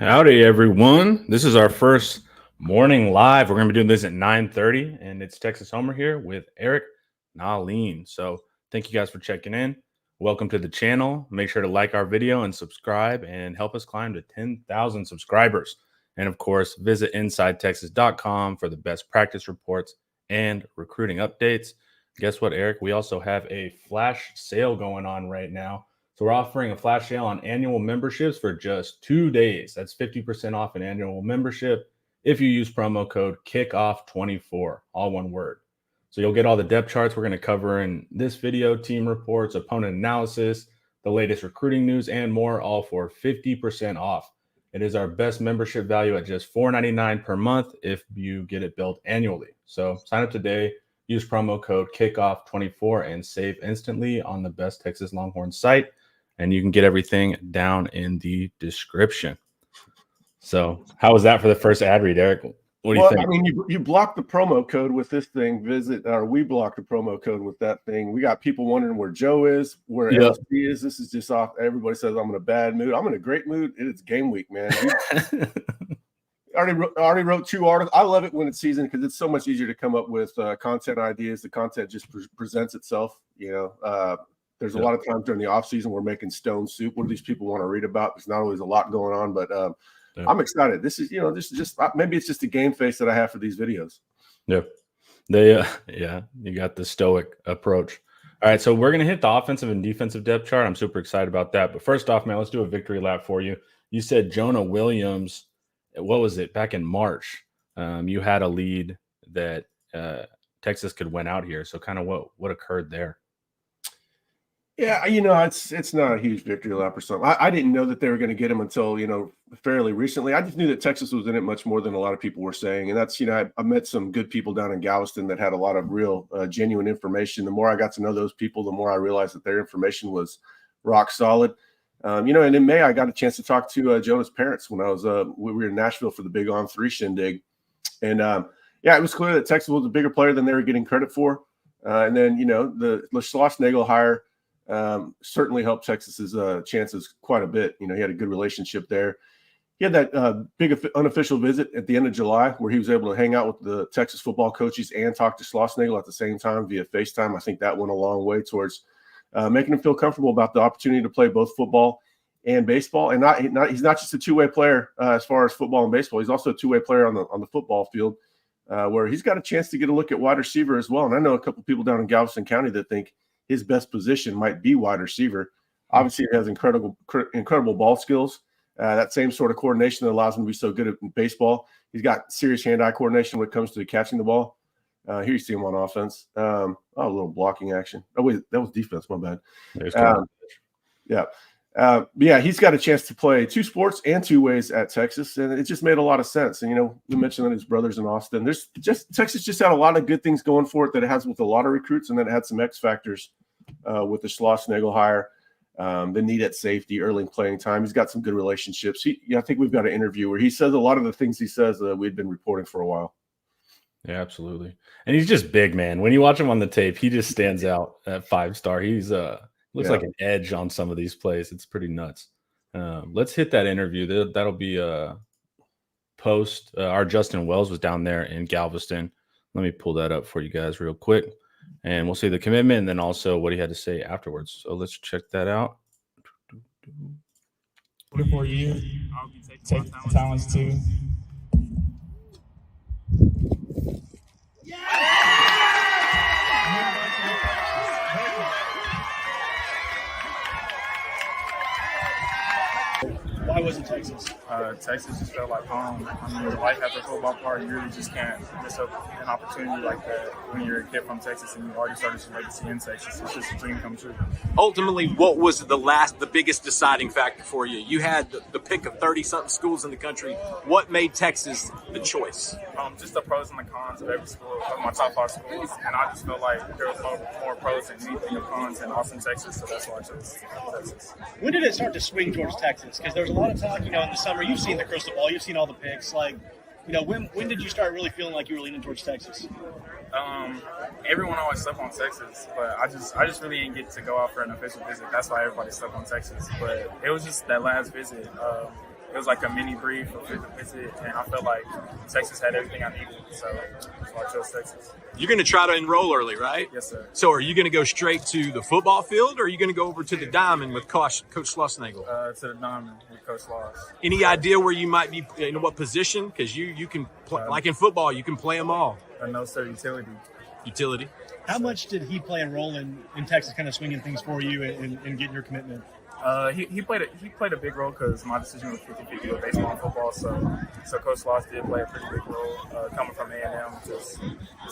Howdy, everyone. This is our first morning live. We're going to be doing this at 9:30, and it's Texas Homer here with Eric Nalin. So thank you guys for checking in. Welcome to the channel. Make sure to like our video and subscribe and help us climb to 10,000 subscribers. And, of course, visit InsideTexas.com for the best practice reports and recruiting updates. Guess what, Eric? We also have a flash sale going on right now. So we're offering a flash sale on annual memberships for just 2 days. That's 50% off an annual membership if you use promo code KICKOFF24, all one word. So you'll get all the depth charts we're going to cover in this video, team reports, opponent analysis, the latest recruiting news, and more, all for 50% off. It is our best membership value at just $4.99 per month if you get it billed annually. So sign up today, use promo code KICKOFF24, and save instantly on the best Texas Longhorn site. And you can get everything down in the description. So how was that for the first ad read, Eric? What do you think? I mean, you blocked the promo code with this thing. We blocked the promo code with that thing. We got people wondering where Joe is, where LSD is. This is just off. Everybody says I'm in a bad mood. I'm in a great mood. It's game week, man. already wrote 2 articles. I love it when it's season because it's so much easier to come up with content ideas. The content just presents itself, There's a lot of times during the off season we're making stone soup. What do these people want to read about? There's not always a lot going on, but I'm excited. This is just maybe it's just a game face that I have for these videos. Yeah, you got the stoic approach. All right, so we're gonna hit the offensive and defensive depth chart. I'm super excited about that. But first off, man, let's do a victory lap for you. You said Jonah Williams. What was it back in March? You had a lead that Texas could win out here. So kind of what occurred there? Yeah, it's not a huge victory lap or something. I didn't know that they were going to get him until, fairly recently. I just knew that Texas was in it much more than a lot of people were saying. And that's, I met some good people down in Galveston that had a lot of real genuine information. The more I got to know those people, the more I realized that their information was rock solid. And in May, I got a chance to talk to Jonah's parents when I was we were in Nashville for the Big On 3 shindig. And it was clear that Texas was a bigger player than they were getting credit for. And then, the Schlossnagle hire certainly helped Texas's chances quite a bit. He had a good relationship there. He had that big unofficial visit at the end of July where he was able to hang out with the Texas football coaches and talk to Schlossnagle at the same time via FaceTime. I think that went a long way towards making him feel comfortable about the opportunity to play both football and baseball. And he's not just a two-way player as far as football and baseball. He's also a two-way player on the football field where he's got a chance to get a look at wide receiver as well. And I know a couple people down in Galveston County that think his best position might be wide receiver. Obviously, he has incredible ball skills. That same sort of coordination that allows him to be so good at baseball. He's got serious hand-eye coordination when it comes to catching the ball. Here you see him on offense. A little blocking action. Oh, wait, that was defense. My bad. He's got a chance to play 2 sports and 2 ways at Texas, and it just made a lot of sense. And, we mentioned that his brother's in Austin. Texas just had a lot of good things going for it that it has with a lot of recruits, and then it had some X factors with the Schlossnagle hire, the need at safety, early playing time. He's got some good relationships. I think we've got an interview where he says a lot of the things he says we'd been reporting for a while. Yeah, absolutely. And he's just big, man. When you watch him on the tape, he just stands out at 5-star. He's looks like an edge on some of these plays. It's pretty nuts. Let's hit that interview. That'll be post. Our Justin Wells was down there in Galveston. Let me pull that up for you guys real quick. And we'll see the commitment and then also what he had to say afterwards. So let's check that out. For you, take talents too. Why was it Texas? Texas just felt like home. I mean, life after a football part, you really just can't miss up an opportunity like that when you're a kid from Texas and you've already started your legacy in Texas. It's just a dream come true. Ultimately, what was the biggest deciding factor for you? You had the pick of 30-something schools in the country. What made Texas the choice? Just the pros and the cons of every school, of my top 5 schools, and I just felt like there was more pros than anything of cons in Austin, Texas, so that's why I chose Texas. When did it start to swing towards Texas? Because there was a lot of talk, in the summer. You've seen the crystal ball, you've seen all the picks. When did you start really feeling like you were leaning towards Texas? Everyone always slept on Texas, but I just really didn't get to go out for an official visit. That's why everybody slept on Texas. But it was just that last visit. it was like a mini brief, a visit, and I felt like Texas had everything I needed. So I chose Texas. You're going to try to enroll early, right? Yes, sir. So are you going to go straight to the football field, or are you going to go over to the diamond with Coach Schlossnagle? To the diamond with Coach Loss. Any idea where you might be, in what position? Because you can, like in football, you can play them all. No, sir, utility. Utility. How much did he play a role in Texas kind of swinging things for you and getting your commitment? He played a big role because my decision was 50-50 with baseball and football. So Coach Loss did play a pretty big role. Coming from A&M just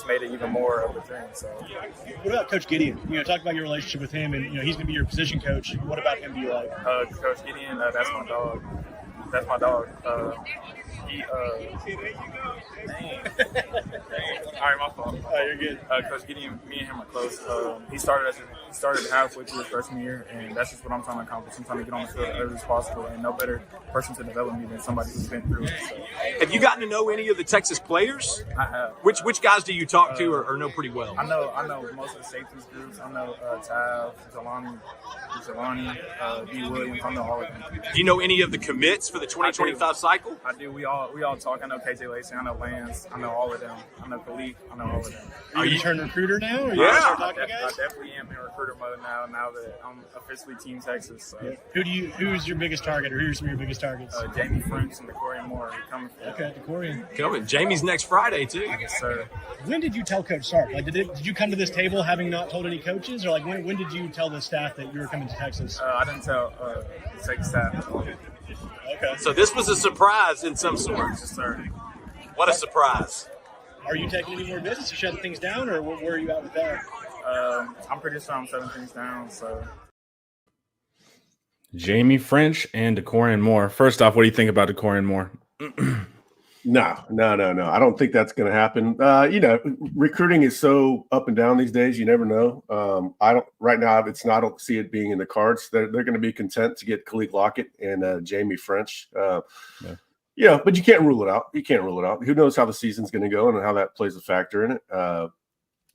made it even more of a thing. So what about Coach Gideon? Talk about your relationship with him, and he's going to be your position coach. What about him do you like? Coach Gideon, that's my dog. That's my dog. All right, my fault. Oh, you're good. Coach Gideon, me and him are close. He started halfway through his freshman year, and that's just what I'm trying to accomplish. I'm trying to get on the field as early as possible, and no better person to develop me than somebody who's been through it. So. Have you gotten to know any of the Texas players? I have. Which guys do you talk to or know pretty well? I know most of the safeties groups. I know Tav, Jelani, B. Williams. I know all of them. Do you know any of the commits for the 2025 cycle? I do. We all talk. I know KJ Lacey. I know Lance. I know all of them. I know Khalif. I know all of them. Are you turned recruiter now? Or Yeah. Talking to I guys? definitely am in recruiter mode now that I'm officially Team Texas. So. Yeah. Who's your biggest target, or who are some of your biggest targets? Jaime, Ffrench, and Decorian Moore coming for Okay, Decorian. Coming. Jamie's next Friday, too. Yes, sir. When did you tell Coach Sark? Like, did you come to this table having not told any coaches, or like when did you tell the staff that you were coming to Texas? I didn't tell the Texas staff. Okay. So this was a surprise in some sort. Yes, sir. What a surprise. Are you taking any more business? You shutting things down, or where are you at with that? I'm pretty sure I'm shutting things down. So. Jaime, Ffrench, and Decorian Moore. First off, what do you think about Decorian Moore? No. I don't think that's going to happen. Recruiting is so up and down these days. You never know. I don't see it being in the cards. They're going to be content to get Khalid Lockett and Jaime Ffrench. But you can't rule it out. Who knows how the season's going to go and how that plays a factor in it.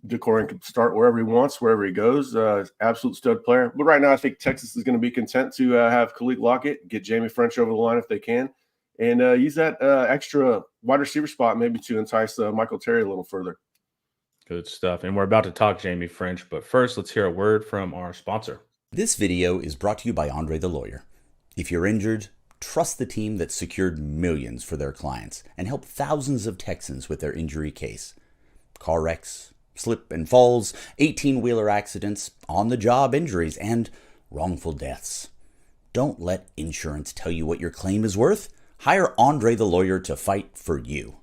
Decorian can start wherever he wants, wherever he goes. Absolute stud player. But right now, I think Texas is going to be content to have Khalid Lockett, get Jaime Ffrench over the line if they can, and use that extra wide receiver spot maybe to entice Michael Terry a little further. Good stuff. And we're about to talk Jaime Ffrench, but first, let's hear a word from our sponsor. This video is brought to you by Andre the Lawyer. If you're injured, trust the team that secured millions for their clients and helped thousands of Texans with their injury case. Car wrecks, slip and falls, 18-wheeler accidents, on-the-job injuries, and wrongful deaths. Don't let insurance tell you what your claim is worth. Hire Andre the Lawyer to fight for you.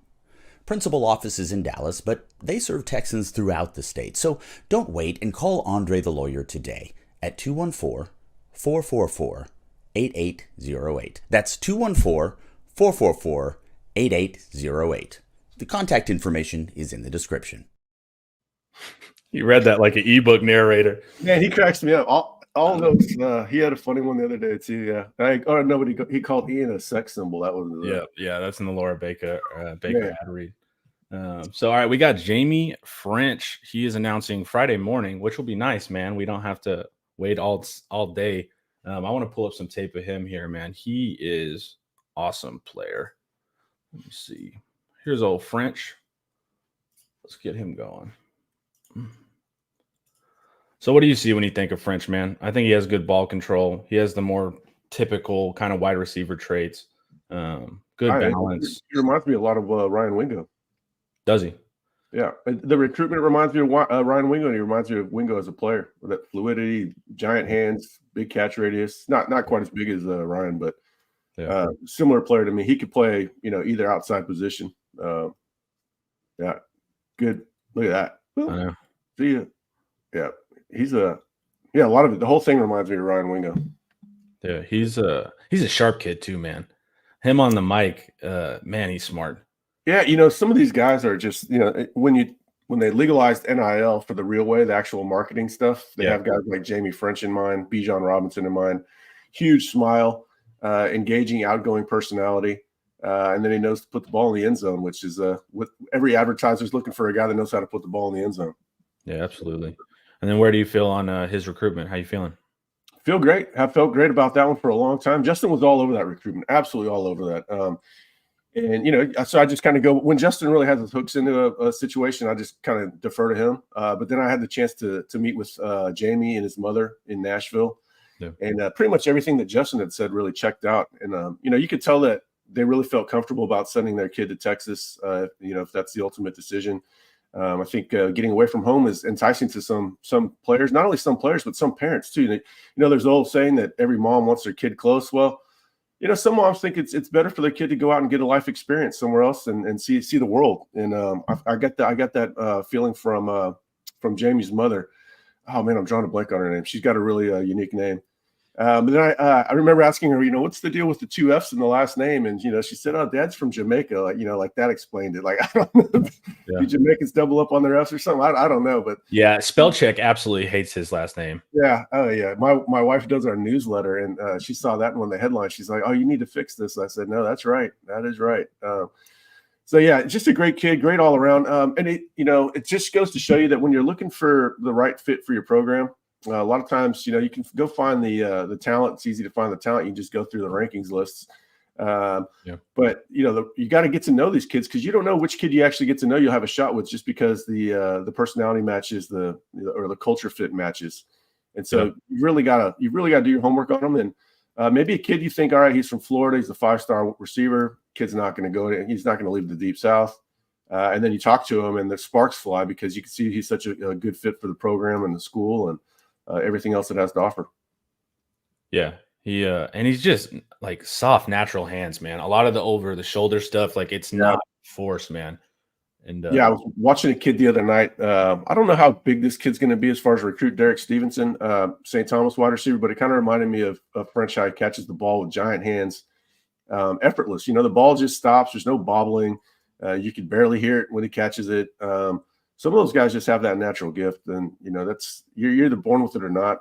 Principal office is in Dallas, but they serve Texans throughout the state. So don't wait and call Andre the Lawyer today at 214-444-8808. That's 214-444-8808. The contact information is in the description. You read that like an ebook narrator. Man, he cracks me up. All those. He had a funny one the other day too. Yeah. He called Ian a sex symbol. That was Yeah. That's in the Laura Baker ad read. So all right, we got Jaime Ffrench. He is announcing Friday morning, which will be nice, man. We don't have to wait all day. I want to pull up some tape of him here, man. He is awesome player. Let me see. Here's old Ffrench. Let's get him going. So what do you see when you think of Ffrench, man? I think he has good ball control. He has the more typical kind of wide receiver traits. Good balance. He reminds me a lot of Ryan Wingo. Does he? Yeah. The recruitment reminds me of Ryan Wingo, and he reminds me of Wingo as a player with that fluidity, giant hands, big catch radius. Not quite as big as Ryan, but similar player to me. He could play, either outside position. Yeah. Good. Look at that. I know. See ya. Yeah. He's a lot of it. The whole thing reminds me of Ryan Wingo. Yeah, he's a sharp kid too, man. Him on the mic, man, he's smart. Yeah, some of these guys are just, when they legalized NIL for the real way, the actual marketing stuff, they have guys like Jaime Ffrench in mind, Bijan Robinson in mind. Huge smile, engaging, outgoing personality, and then he knows to put the ball in the end zone, which is what every advertiser's looking for, a guy that knows how to put the ball in the end zone. Yeah, absolutely. And then where do you feel on his recruitment? How you feeling? Feel great. Have felt great about that one for a long time. Justin was all over that recruitment, absolutely all over that. And so I just kind of go when Justin really has his hooks into a situation, I just kind of defer to him. But then I had the chance to meet with Jaime and his mother in Nashville, and pretty much everything that Justin had said really checked out. And you could tell that they really felt comfortable about sending their kid to Texas. If that's the ultimate decision. I think getting away from home is enticing to some players, not only some players, but some parents too. There's the old saying that every mom wants their kid close. Well, some moms think it's better for their kid to go out and get a life experience somewhere else and see the world. And I got that feeling from Jamie's mother. Oh man, I'm drawing a blank on her name. She's got a really unique name. But then I remember asking her, what's the deal with the 2 F's in the last name? And, she said, oh, Dad's from Jamaica. Like that explained it. Like, I don't know. Do Jamaicans double up on their F's or something? I don't know. But yeah, spell check absolutely hates his last name. Yeah. Oh, yeah. My wife does our newsletter, and she saw that in one of the headlines. She's like, oh, you need to fix this. I said, no, that's right. That is right. So, yeah, just a great kid, great all around. And it just goes to show you that when you're looking for the right fit for your program, a lot of times, you can go find the talent. It's easy to find the talent. You just go through the rankings lists. But, you got to get to know these kids because you don't know which kid you actually get to know you'll have a shot with just because the personality matches or the culture fit matches. And so you really got to do your homework on them. And maybe a kid you think, all right, he's from Florida. He's a 5-star receiver. Kid's not going to he's not going to leave the deep South. And then you talk to him and the sparks fly because you can see he's such a good fit for the program and the school and everything else it has to offer. Yeah. And he's just like soft, natural hands, man. A lot of the over the shoulder stuff, like it's not force, man. And I was watching a kid the other night. I don't know how big this kid's going to be as far as recruit Derek Stevenson, St. Thomas wide receiver, but it kind of reminded me of Ffrench how he catches the ball with giant hands, effortless. The ball just stops. There's no bobbling. You can barely hear it when he catches it. Some of those guys just have that natural gift, and that's you're either born with it or not.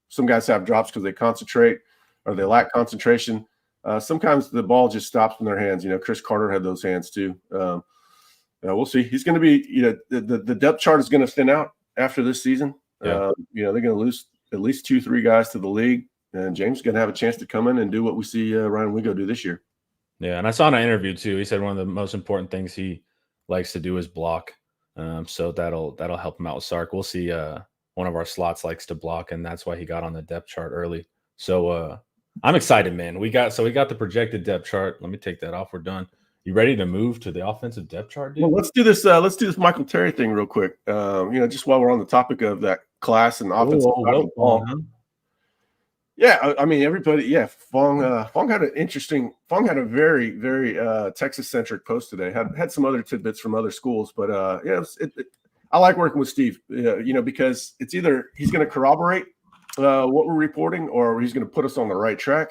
Some guys have drops because they concentrate or they lack concentration. Sometimes the ball just stops in their hands. Chris Carter had those hands too. We'll see. He's going to be, the depth chart is going to thin out after this season. They're going to lose at least 2-3 guys to the league, and James is going to have a chance to come in and do what we see Ryan Wigo do this year. Yeah, and I saw in an interview too. He said one of the most important things he likes to do is block. So that'll help him out with Sark. We'll see. One of our slots likes to block, and that's why he got on the depth chart early. So I'm excited, man. We got the projected depth chart. Let me take that off. We're done. You ready to move to the offensive depth chart, dude? Well, let's do this. Let's do this Michael Terry thing real quick. Just while we're on the topic of that class and offensive ball. Yeah, I mean everybody. Yeah, Fong had a very, very Texas-centric post today. Had some other tidbits from other schools, but I like working with Steve. Because it's either he's going to corroborate what we're reporting, or he's going to put us on the right track,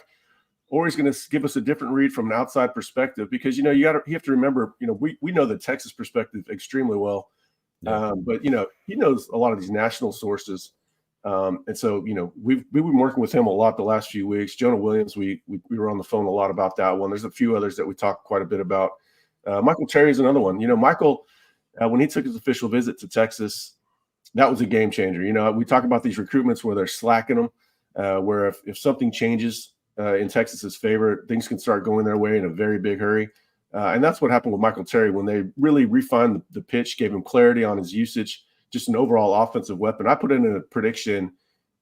or he's going to give us a different read from an outside perspective. Because you have to remember, we know the Texas perspective extremely well, but he knows a lot of these national sources. And so, we've been working with him a lot the last few weeks. Jonah Williams, we were on the phone a lot about that one. There's a few others that we talked quite a bit about. Michael Terry is another one. Michael, when he took his official visit to Texas, that was a game changer. We talk about these recruitments where they're slacking them, where if something changes in Texas's favor, things can start going their way in a very big hurry. And that's what happened with Michael Terry when they really refined the pitch, gave him clarity on his usage, just an overall offensive weapon. I put in a prediction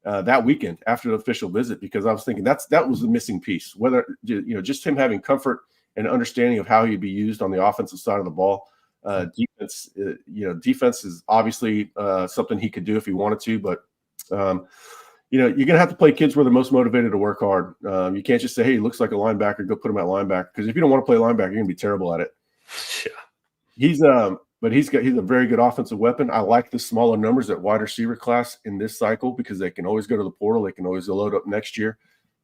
that weekend after the official visit because I was thinking that was the missing piece. Whether just him having comfort and understanding of how he'd be used on the offensive side of the ball. Defense, defense is obviously something he could do if he wanted to, but you're going to have to play kids where they're most motivated to work hard. You can't just say, hey, he looks like a linebacker, go put him at linebacker. Because if you don't want to play linebacker, you're going to be terrible at it. Yeah. But he's a very good offensive weapon. I like the smaller numbers at wide receiver class in this cycle because they can always go to the portal. They can always load up next year.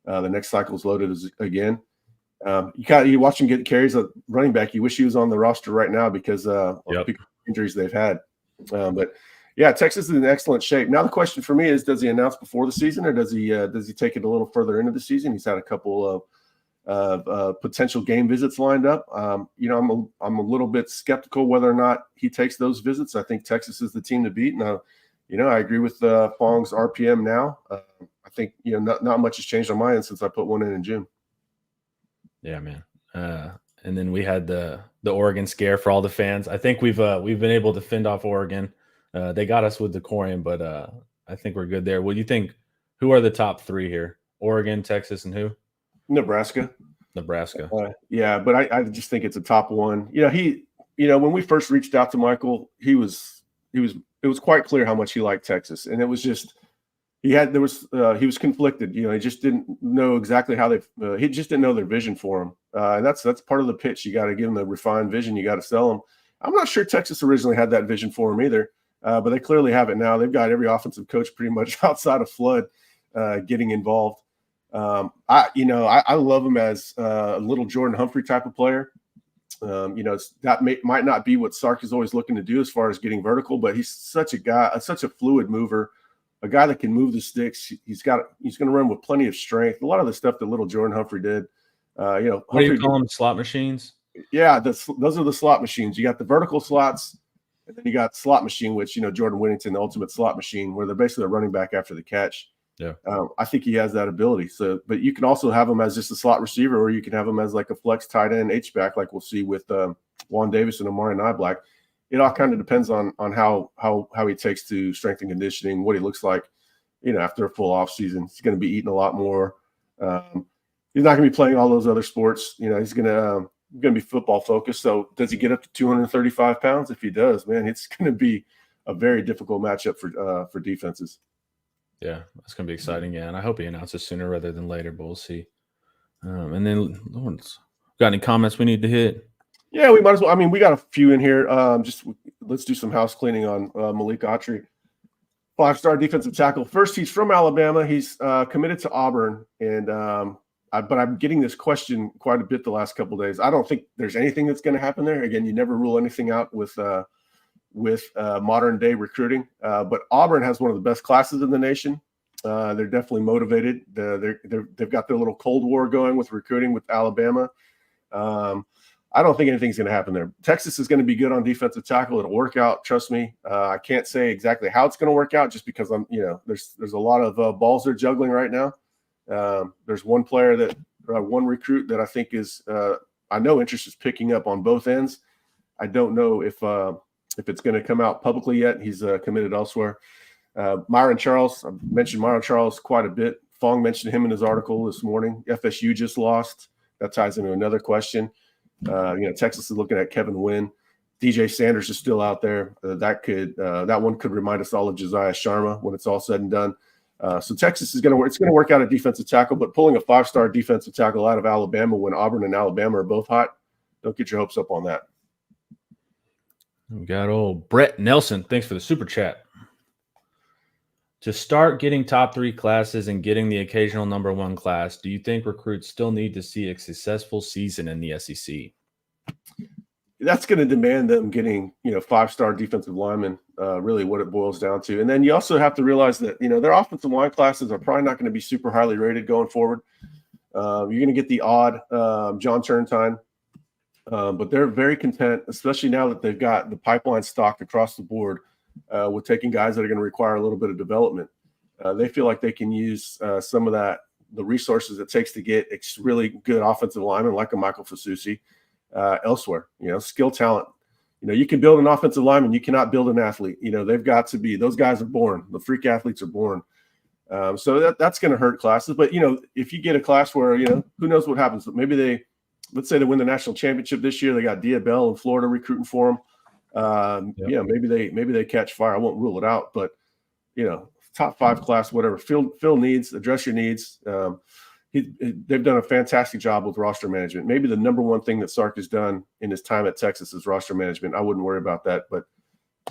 The next cycle is loaded again. You watch him get carries at running back. You wish he was on the roster right now because of the injuries they've had. But yeah, Texas is in excellent shape. Now the question for me is: does he announce before the season, or does he take it a little further into the season? He's had a couple of potential game visits lined up. I'm a little bit skeptical whether or not he takes those visits. I think Texas is the team to beat. Now, I agree with Fong's RPM now. I I think, not much has changed on my end since I put one in June. Yeah, man. And then we had the Oregon scare for all the fans. I think we've been able to fend off Oregon. They got us with the Corian, but I think we're good there. What do you think? Who are the top three here? Oregon, Texas, and who? Nebraska. Yeah, but I just think it's a top one. When we first reached out to Michael, it was quite clear how much he liked Texas, and it was just he was conflicted. He just didn't know exactly how he just didn't know their vision for him, and that's part of the pitch. You got to give him the refined vision. You got to sell him. I'm not sure Texas originally had that vision for him either, but they clearly have it now. They've got every offensive coach pretty much outside of Flood getting involved. I love him as a little Jordan Humphrey type of player. Might not be what Sark is always looking to do as far as getting vertical, but he's such a fluid mover, a guy that can move the sticks. He's going to run with plenty of strength. A lot of the stuff that little Jordan Humphrey did. What do you call them? Slot machines? Yeah, those are the slot machines. You got the vertical slots, and then you got slot machine, which Jordan Whittington, the ultimate slot machine, where they're basically a running back after the catch. Yeah, I think he has that ability. So, but you can also have him as just a slot receiver, or you can have him as like a flex tight end H-back, like we'll see with Juan Davis and Amari Niblack. It all kind of depends on how he takes to strength and conditioning, what he looks like, after a full off season. He's going to be eating a lot more. He's not going to be playing all those other sports. He's going to be football focused. So, does he get up to 235 pounds? If he does, man, it's going to be a very difficult matchup for defenses. Yeah, that's going to be exciting. Yeah, and I hope he announces sooner rather than later, but we'll see. And then, Lawrence, got any comments we need to hit? Yeah, we might as well. I mean, we got a few in here. Let's do some house cleaning on Malik Autry, 5-star defensive tackle. First, he's from Alabama. He's committed to Auburn, and but I'm getting this question quite a bit the last couple of days. I don't think there's anything that's going to happen there. Again, you never rule anything out with modern day recruiting. But Auburn has one of the best classes in the nation. They're definitely motivated. They've got their little Cold War going with recruiting with Alabama. I don't think anything's going to happen there. Texas is going to be good on defensive tackle. It'll work out. Trust me. I can't say exactly how it's going to work out just because there's a lot of balls they're juggling right now. There's one recruit that I think is, I know interest is picking up on both ends. I don't know if it's going to come out publicly yet. He's committed elsewhere. Myron Charles, I mentioned Myron Charles quite a bit. Fong mentioned him in his article this morning. FSU just lost. That ties into another question. Texas is looking at Kevin Wynn. DJ Sanders is still out there. That one could remind us all of Josiah Sharma when it's all said and done. So Texas is going to work out a defensive tackle, but pulling a 5-star defensive tackle out of Alabama when Auburn and Alabama are both hot, don't get your hopes up on that. We got old Brett Nelson. Thanks for the super chat. To start getting top 3 classes and getting the occasional number 1 class, do you think recruits still need to see a successful season in the SEC? That's going to demand them getting, 5-star defensive linemen, really what it boils down to. And then you also have to realize that, their offensive line classes are probably not going to be super highly rated going forward. You're going to get the odd John Turntine, but they're very content, especially now that they've got the pipeline stocked across the board with taking guys that are going to require a little bit of development. They feel like they can use some of the resources it takes to get really good offensive linemen like a Michael Fasusi elsewhere. Skill talent. You can build an offensive lineman. You cannot build an athlete. They've got to be. Those guys are born. The freak athletes are born. So that's going to hurt classes. But if you get a class where who knows what happens. Maybe let's say they win the national championship this year. They got Diabell in Florida recruiting for them. Maybe they catch fire. I won't rule it out, but top 5 class, whatever. Fill needs, address your needs. They've done a fantastic job with roster management. Maybe the number one thing that Sark has done in his time at Texas is roster management. I wouldn't worry about that, but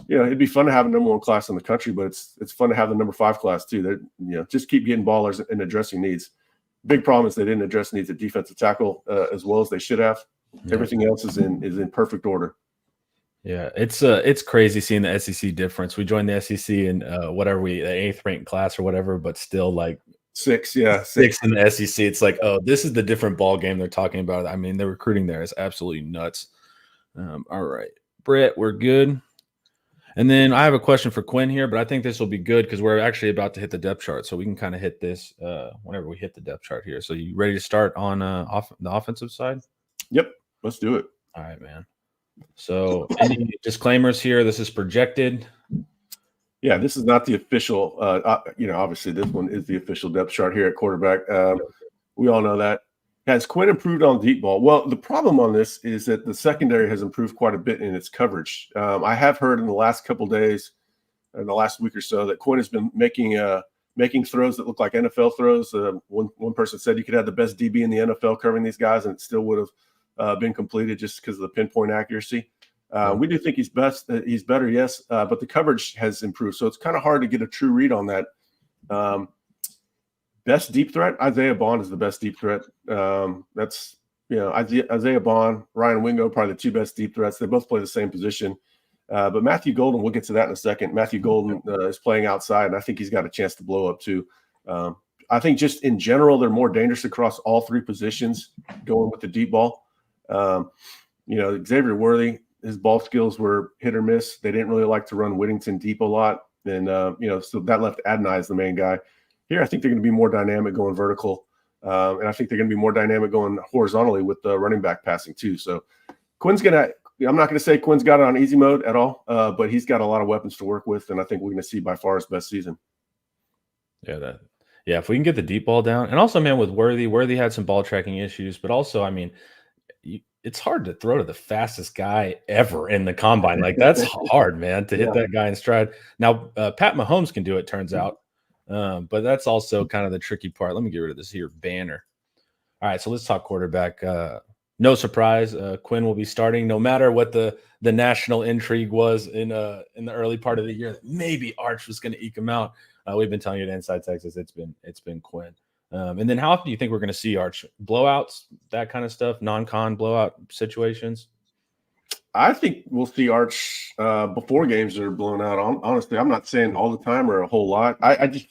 it'd be fun to have a number 1 class in the country, but it's fun to have the number 5 class too. That just keep getting ballers and addressing needs. Big problem is they didn't address needs at defensive tackle as well as they should have. Yeah. Everything else is in perfect order. Yeah, it's crazy seeing the SEC difference. We joined the SEC in the 8th ranked class or whatever, but still like 6 in the SEC. It's like, oh, this is the different ball game they're talking about. I mean, the recruiting there is absolutely nuts. All right, Brett, we're good. And then I have a question for Quinn here, but I think this will be good because we're actually about to hit the depth chart, so we can kind of hit this whenever we hit the depth chart here. So you ready to start on the offensive side? Yep, let's do it. All right, man. So any disclaimers here? This is projected. Yeah, this is not the official. Obviously this one is the official depth chart here at quarterback. We all know that. Has Quinn improved on deep ball? Well, the problem on this is that the secondary has improved quite a bit in its coverage. I have heard in the last couple of days, in the last week or so, that Quinn has been making throws that look like NFL throws. One person said you could have the best DB in the NFL covering these guys, and it still would have been completed just because of the pinpoint accuracy. We do think he's better, yes, but the coverage has improved. So it's kind of hard to get a true read on that. Best deep threat, Isaiah Bond is the best deep threat. That's Isaiah Bond, Ryan Wingo, probably the two best deep threats. They both play the same position. But Matthew Golden, we'll get to that in a second. Matthew Golden is playing outside, and I think he's got a chance to blow up too. I think just in general, they're more dangerous across all three positions going with the deep ball. Xavier Worthy, his ball skills were hit or miss. They didn't really like to run Whittington deep a lot. And, so that left Adonai as the main guy. Here, I think they're going to be more dynamic going vertical. And I think they're going to be more dynamic going horizontally with the running back passing too. So Quinn's going to – I'm not going to say Quinn's got it on easy mode at all, but he's got a lot of weapons to work with, and I think we're going to see by far his best season. Yeah, if we can get the deep ball down. And also, man, with Worthy had some ball tracking issues, but also, I mean, it's hard to throw to the fastest guy ever in the combine. Like, that's hard, man, to hit that guy in stride. Now, Pat Mahomes can do it, turns out. But that's also kind of the tricky part. Let me get rid of this here banner. All right, so let's talk quarterback. No surprise, Quinn will be starting, no matter what the national intrigue was in the early part of the year. Maybe Arch was going to eke him out. We've been telling you at Inside Texas, it's been Quinn. And then how often do you think we're going to see Arch? Blowouts, that kind of stuff, non-con blowout situations? I think we'll see Arch before games that are blown out. Honestly, I'm not saying all the time or a whole lot. I just,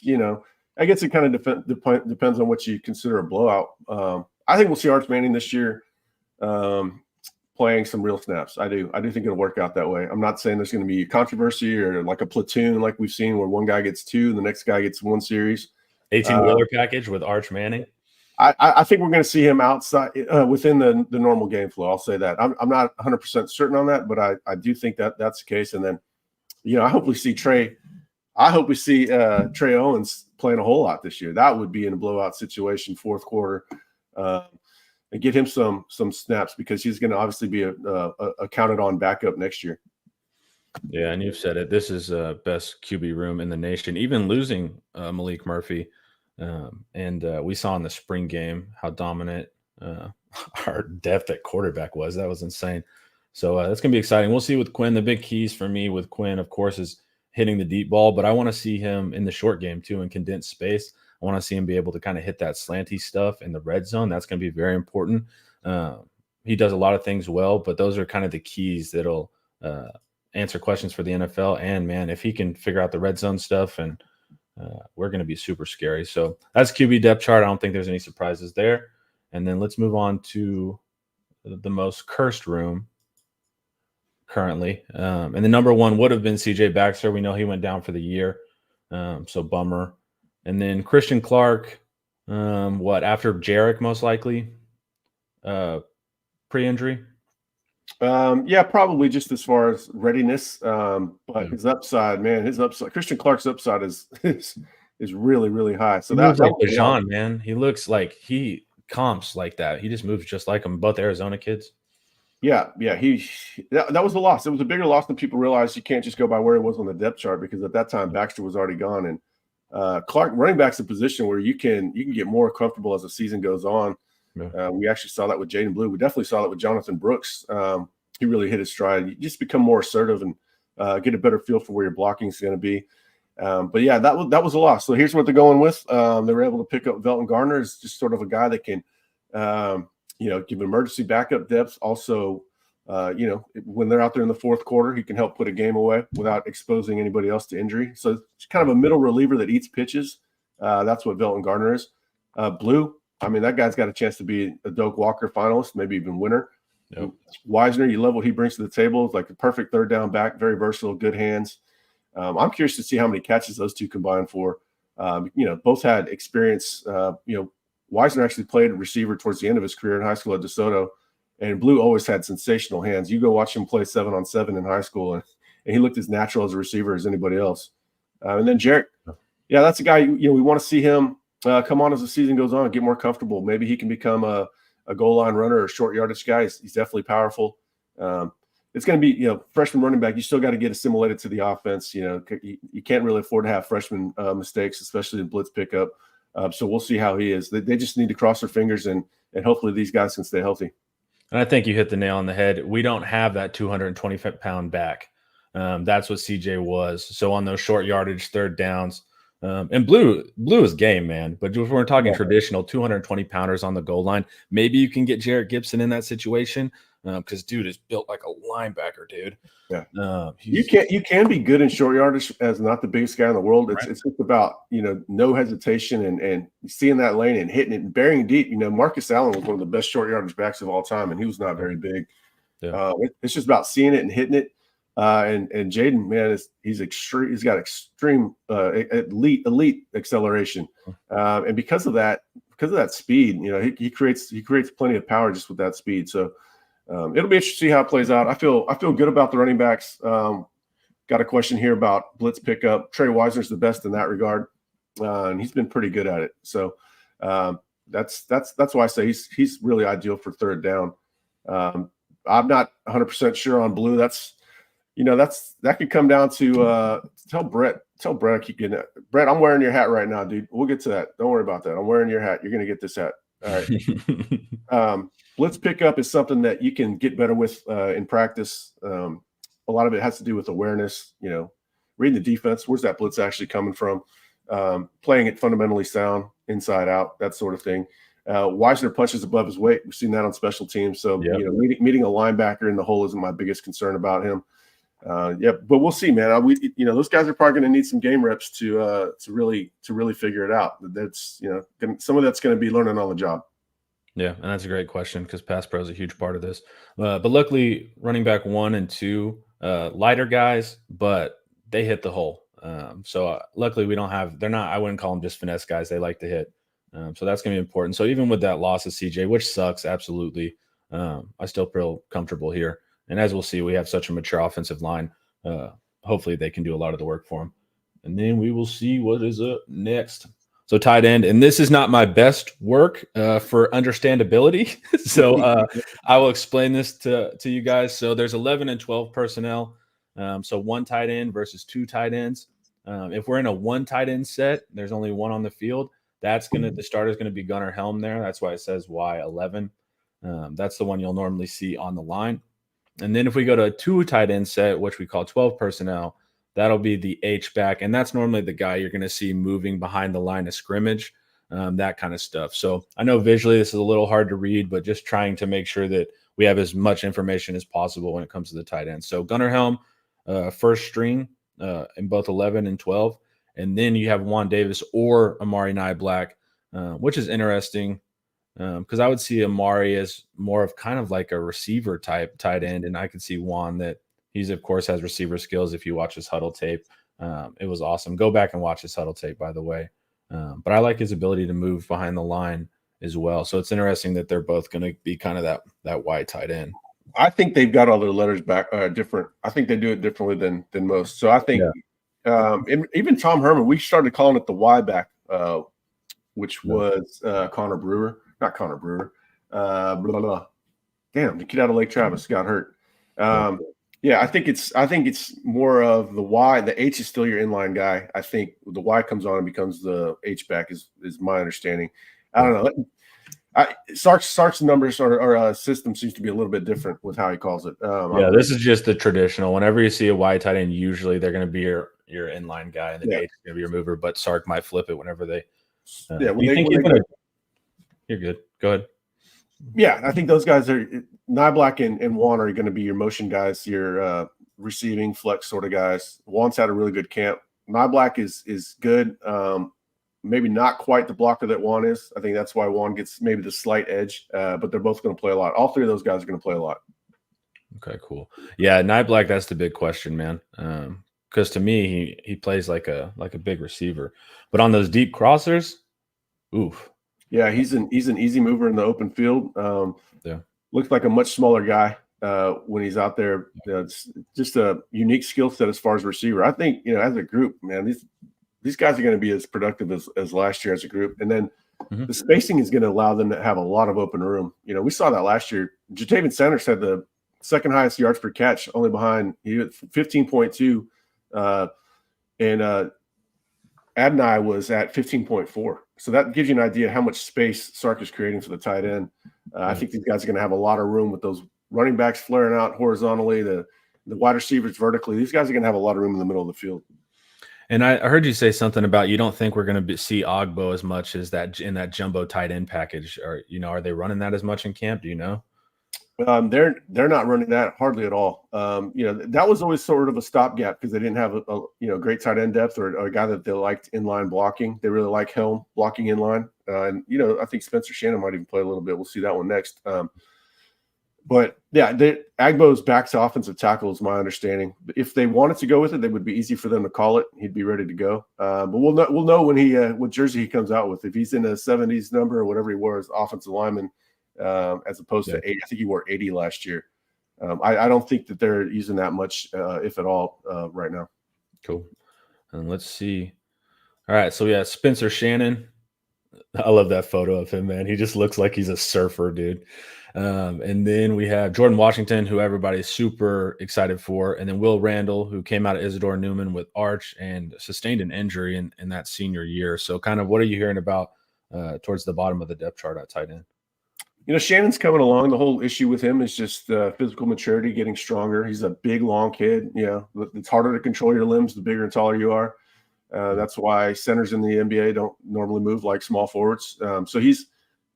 I guess it kind of depends on what you consider a blowout. I think we'll see Arch Manning this year playing some real snaps. I do think it'll work out that way. I'm not saying there's going to be controversy or like a platoon like we've seen where one guy gets two and the next guy gets one series. 18-wheeler package with Arch Manning. I think we're going to see him outside within the normal game flow. I'll say that. I'm not 100% certain on that, but I do think that's the case. And then, I hope we see Trey Owens playing a whole lot this year. That would be in a blowout situation, fourth quarter, and get him some snaps because he's going to obviously be a counted on backup next year. Yeah, and you've said it. This is best QB room in the nation, even losing Malik Murphy. And we saw in the spring game how dominant our depth at quarterback was. That was insane. So that's going to be exciting. We'll see with Quinn. The big keys for me with Quinn, of course, is hitting the deep ball, but I want to see him in the short game too in condensed space. I want to see him be able to kind of hit that slanty stuff in the red zone. That's going to be very important. He does a lot of things well, but those are kind of the keys that'll answer questions for the NFL. And, man, if he can figure out the red zone stuff, and we're going to be super scary. So that's QB depth chart. I don't think there's any surprises there. And then let's move on to the most cursed room currently. And the number one would have been CJ Baxter. We know he went down for the year. So bummer. And then Christian Clark, after Jarek most likely, pre-injury? Yeah, probably just as far as readiness. But his upside, Christian Clark's upside is really, really high. So that's like Bijan, man. He looks like he comps like that. He just moves just like them, both Arizona kids. Yeah. That was a loss. It was a bigger loss than people realized. You can't just go by where it was on the depth chart because at that time Baxter was already gone. And Clark, running back's a position where you can get more comfortable as the season goes on. Yeah. We actually saw that with Jaden Blue. We definitely saw that with Jonathan Brooks. He really hit his stride. You just become more assertive and get a better feel for where your blocking is going to be. But yeah, that was a loss. So here's what they're going with. They were able to pick up Velton Garner as just sort of a guy that can, give emergency backup depth. Also, when they're out there in the fourth quarter, he can help put a game away without exposing anybody else to injury. So it's kind of a middle reliever that eats pitches. That's what Velton Garner is. Blue, that guy's got a chance to be a Doak Walker finalist, maybe even winner. Yep. Wisner, you love what he brings to the table. It's like the perfect third down back, very versatile, good hands. I'm curious to see how many catches those two combined for. Both had experience. Wisner actually played receiver towards the end of his career in high school at DeSoto, and Blue always had sensational hands. You go watch him play 7-on-7 in high school, and he looked as natural as a receiver as anybody else. And then Jarrett, yeah, that's a guy, we want to see him come on as the season goes on and get more comfortable. Maybe he can become a goal line runner or short yardage guy. He's definitely powerful. It's going to be, freshman running back. You still got to get assimilated to the offense. You can't really afford to have freshman mistakes, especially in blitz pickup. So we'll see how he is. They just need to cross their fingers and hopefully these guys can stay healthy. And I think you hit the nail on the head. We don't have that 220-pound back. That's what CJ was. So on those short yardage third downs, and Blue is game, man. But if we're talking traditional 220-pounders on the goal line, maybe you can get Jarrett Gibson in that situation because dude is built like a linebacker, dude. Yeah, you can be good in short yardage as not the biggest guy in the world. It's just about no hesitation and seeing that lane and hitting it and burying deep. Marcus Allen was one of the best short yardage backs of all time, and he was not very big. Yeah. It's just about seeing it and hitting it. And Jaden, man, he's extreme. He's got extreme elite acceleration, and because of that speed, he creates plenty of power just with that speed. So it'll be interesting to see how it plays out. I feel good about the running backs. Got a question here about blitz pickup. Trey Wisner's the best in that regard, and he's been pretty good at it. So that's why I say he's really ideal for third down. I'm not 100% sure on Blue. That could come down to tell Brett I keep getting it. Brett, I'm wearing your hat right now, dude. We'll get to that. Don't worry about that. I'm wearing your hat. You're going to get this hat. All right. Blitz pickup is something that you can get better with in practice. A lot of it has to do with awareness, reading the defense. Where's that blitz actually coming from? Playing it fundamentally sound, inside out, that sort of thing. Wisner punches above his weight. We've seen that on special teams. So, meeting a linebacker in the hole isn't my biggest concern about him. But we'll see, man. Those guys are probably going to need some game reps to really figure it out. That's some of that's going to be learning on the job. Yeah, and that's a great question because pass pro is a huge part of this. But luckily, running back 1 and 2, lighter guys, but they hit the hole. So luckily, we don't have. They're not. I wouldn't call them just finesse guys. They like to hit. So that's going to be important. So even with that loss of CJ, which sucks, absolutely, I still feel comfortable here. And as we'll see, we have such a mature offensive line. Hopefully they can do a lot of the work for him. And then we will see what is up next. So tight end, and this is not my best work for understandability. So I will explain this to you guys. So there's 11 and 12 personnel. So 1 tight end versus 2 tight ends. If we're in a 1 tight end set, there's only 1 on the field. The starter is going to be Gunnar Helm there. That's why it says Y11. That's the one you'll normally see on the line. And then if we go to a 2 tight end set, which we call 12 personnel, that'll be the H-back. And that's normally the guy you're going to see moving behind the line of scrimmage, that kind of stuff. So I know visually this is a little hard to read, but just trying to make sure that we have as much information as possible when it comes to the tight end. So Gunnar Helm, first string in both 11 and 12. And then you have Juan Davis or Amari Black, which is interesting. Because I would see Amari as more of kind of like a receiver type tight end, and I could see Juan that he's of course has receiver skills. If you watch his huddle tape, it was awesome. Go back and watch his huddle tape, by the way. But I like his ability to move behind the line as well. So it's interesting that they're both going to be kind of that wide tight end. I think they've got all their letters back different. I think they do it differently than most. So I think even Tom Herman, we started calling it the Y back, which was Connor Brewer. Not Connor Brewer. Damn, the kid out of Lake Travis got hurt. I think it's more of the Y. The H is still your inline guy. I think the Y comes on and becomes the H back is my understanding. I don't know. Sark's numbers or system seems to be a little bit different with how he calls it. This is just the traditional. Whenever you see a Y tight end, usually they're going to be your inline guy, and the H is going to be your mover. But Sark might flip it whenever they. You're good. Go ahead. Yeah, I think those guys are Black and Juan are going to be your motion guys, your receiving flex sort of guys. Juan's had a really good camp. Black is good. maybe not quite the blocker that Juan is. I think that's why Juan gets maybe the slight edge, but they're both going to play a lot. All three of those guys are going to play a lot. Okay, cool. Yeah, Night Black, that's the big question, man. Because to me, he plays like a big receiver, but on those deep crossers, oof. Yeah, he's an easy mover in the open field. Yeah, looks like a much smaller guy when he's out there. It's just a unique skill set as far as receiver. I think as a group, man, these guys are going to be as productive as last year as a group, and then the spacing is going to allow them to have a lot of open room. We saw that last year. Jatavian Sanders had the second highest yards per catch, only behind 15.2, and Adonai was at 15.4. So that gives you an idea how much space Sark is creating for the tight end. I think these guys are going to have a lot of room with those running backs flaring out horizontally, the wide receivers vertically. These guys are going to have a lot of room in the middle of the field. And I heard you say something about you don't think we're going to see Ogbo as much as that in that jumbo tight end package. Or are they running that as much in camp? Do you know? They're not running that hardly at all. That was always sort of a stopgap because they didn't have a great tight end depth or a guy that they liked inline blocking. They really like Helm blocking inline, and I think Spencer Shannon might even play a little bit. We'll see that one next. But yeah, Agbo's back to offensive tackle is my understanding. If they wanted to go with it, it would be easy for them to call it. He'd be ready to go. But we'll know when what jersey he comes out with. If he's in a 70s number or whatever he wears, offensive lineman. As opposed to 80. I think he wore 80 last year. I don't think that they're using that much, if at all, right now. Cool. And let's see. All right. So, yeah, Spencer Shannon. I love that photo of him, man. He just looks like he's a surfer, dude. And then we have Jordan Washington, who everybody's super excited for. And then Will Randall, who came out of Isidore Newman with arch and sustained an injury in that senior year. So kind of what are you hearing about towards the bottom of the depth chart at tight end? Shannon's coming along. The whole issue with him is just physical maturity, getting stronger. He's a big, long kid. It's harder to control your limbs the bigger and taller you are. That's why centers in the NBA don't normally move like small forwards. So he's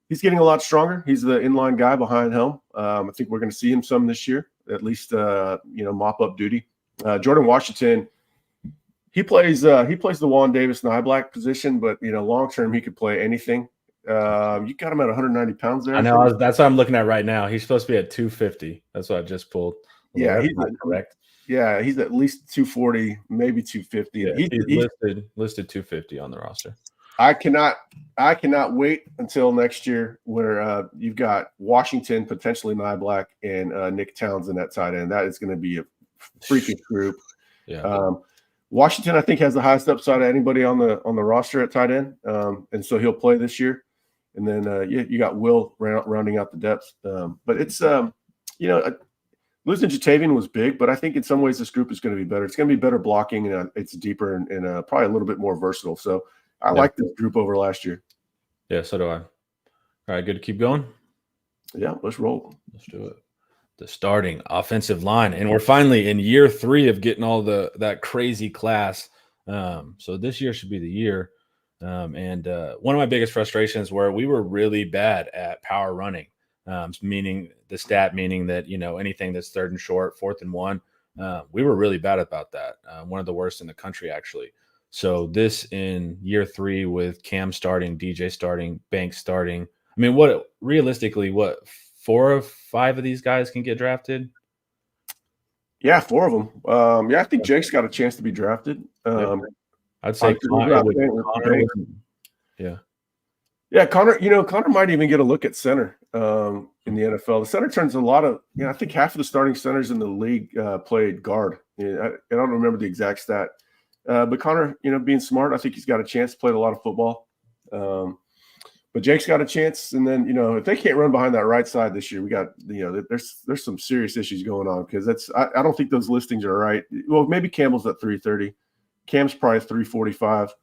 getting a lot stronger. He's the inline guy behind Helm. I think we're going to see him some this year, at least mop up duty. Jordan Washington, he plays the Juan Davis Nye Black position, but long term he could play anything. You got him at 190 pounds there. I know. That's what I'm looking at right now. He's supposed to be at 250. That's what I just pulled. Yeah, he's correct. Yeah, he's at least 240, maybe 250. Yeah, he's listed 250 on the roster. I cannot wait until next year where you've got Washington, potentially Nye Black, and Nick Townsend at tight end. That is going to be a freakish group. Yeah. Washington, I think, has the highest upside of anybody on the roster at tight end, and so he'll play this year. And then you got Will rounding out the depth. But it's losing Jatavian was big, but I think in some ways this group is going to be better. It's going to be better blocking, and it's deeper and probably a little bit more versatile. So I like this group over last year. Yeah, so do I. All right, good to keep going? Yeah, let's roll. Let's do it. The starting offensive line, and we're finally in year 3 of getting all that crazy class. So this year should be the year. And one of my biggest frustrations were we were really bad at power running, meaning that, anything that's 3rd and short, 4th and 1, we were really bad about that. One of the worst in the country, actually. So this in year 3 with Cam starting, DJ starting, Banks starting. I mean, realistically, 4 or 5 of these guys can get drafted? Yeah, 4 of them. I think Jake's got a chance to be drafted. I'd say Connor. Yeah, Connor might even get a look at center in the NFL. The center turns a lot of, I think half of the starting centers in the league played guard. I don't remember the exact stat. But Connor, being smart, I think he's got a chance to play a lot of football. But Jake's got a chance. And then, if they can't run behind that right side this year, we got, there's some serious issues going on because I don't think those listings are right. Well, maybe Campbell's at 330. Cam's probably 345,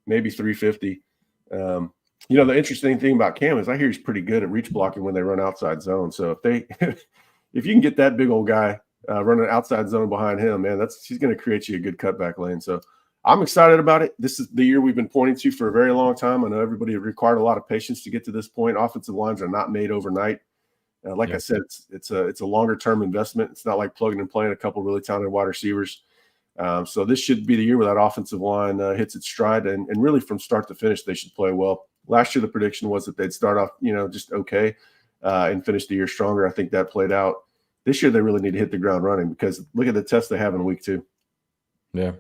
maybe 350. The interesting thing about Cam is I hear he's pretty good at reach blocking when they run outside zone. So if you can get that big old guy running outside zone behind him, man, he's going to create you a good cutback lane. So I'm excited about it. This is the year we've been pointing to for a very long time. I know everybody required a lot of patience to get to this point. Offensive lines are not made overnight. I said, it's a longer term investment. It's not like plugging and playing a couple really talented wide receivers. So this should be the year where that offensive line hits its stride, and really from start to finish, they should play well. Last year, the prediction was that they'd start off, just okay, and finish the year stronger. I think that played out. This year, they really need to hit the ground running because look at the test they have in week 2. Yeah.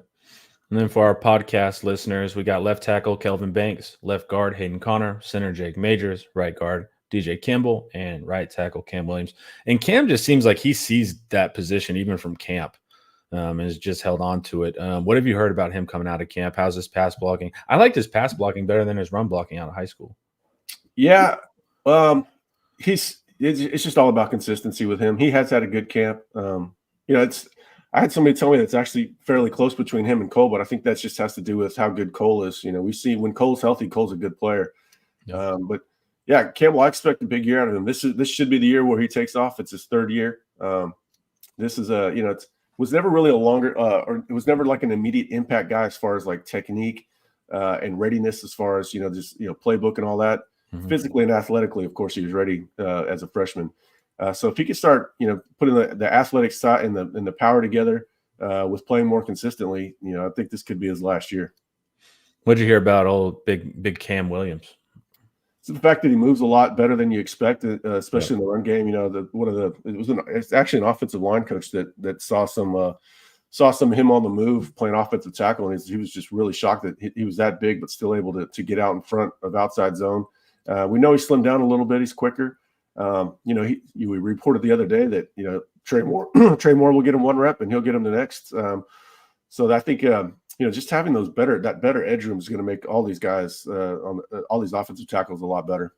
And then for our podcast listeners, we got left tackle Kelvin Banks, left guard Hayden Connor, center Jake Majors, right guard DJ Kimball, and right tackle Cam Williams. And Cam just seems like he sees that position even from camp. And has just held on to it. What have you heard about him coming out of camp? How's his pass blocking? I liked his pass blocking better than his run blocking out of high school. Yeah, it's just all about consistency with him. He has had a good camp. I had somebody tell me that's actually fairly close between him and Cole, but I think that just has to do with how good Cole is. We see when Cole's healthy, Cole's a good player. Yeah. But yeah, Campbell, I expect a big year out of him. This should be the year where he takes off. It's his 3rd year. This is it was never really a longer or it was never like an immediate impact guy as far as like technique and readiness as far as just playbook and all that. Mm-hmm. Physically and athletically, of course, he was ready as a freshman. So if he could start putting the athletic side and the power together with playing more consistently, I think this could be his last year. What'd you hear about old big Cam Williams? So the fact that he moves a lot better than you expect, especially in the run game. It's actually an offensive line coach that saw some of him on the move playing offensive tackle, and he was just really shocked that he was that big but still able to get out in front of outside zone. We know he slimmed down a little bit. He's quicker. We reported the other day that Trey Moore will get him 1 rep and he'll get him the next. So I think just having that better edge room is going to make all these guys all these offensive tackles a lot better.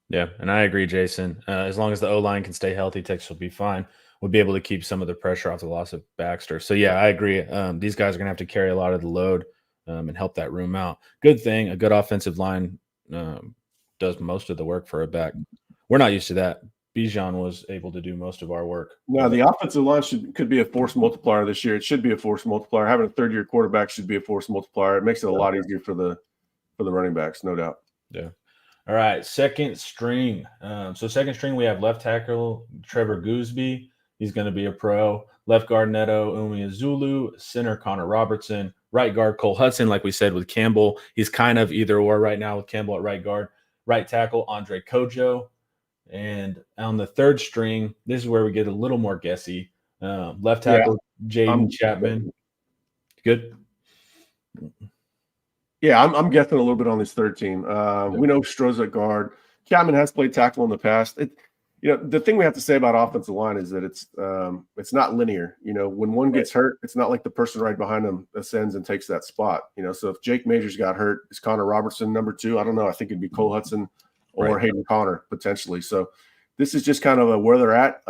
Yeah, and I agree, Jason. As long as the O-line can stay healthy, Texas will be fine. We'll be able to keep some of the pressure off the loss of Baxter. So yeah, I agree. These guys are going to have to carry a lot of the load and help that room out. Good thing, a good offensive line does most of the work for a back. We're not used to that. Bijan was able to do most of our work. No, the offensive line could be a force multiplier this year. It should be a force multiplier. Having a 3rd-year quarterback should be a force multiplier. It makes it a lot easier for the running backs, no doubt. Yeah. All right, second string. Second string, we have left tackle Trevor Gooseby. He's going to be a pro. Left guard Neto Umeazulu. Center Connor Robertson. Right guard Cole Hudson, like we said with Campbell. He's kind of either or right now with Campbell at right guard. Right tackle Andre Kojo. And on the 3rd string, this is where we get a little more guessy. Left tackle Jaden Chapman. Good. Yeah, I'm guessing a little bit on this 3rd team. We know Stroh's at guard. Chapman has played tackle in the past. The thing we have to say about offensive line is that it's not linear. When one gets hurt, it's not like the person right behind them ascends and takes that spot. So if Jake Majors got hurt, is Connor Robertson number 2? I don't know. I think it'd be Cole Hudson or Hayden Connor potentially. So this is just kind of where they're at.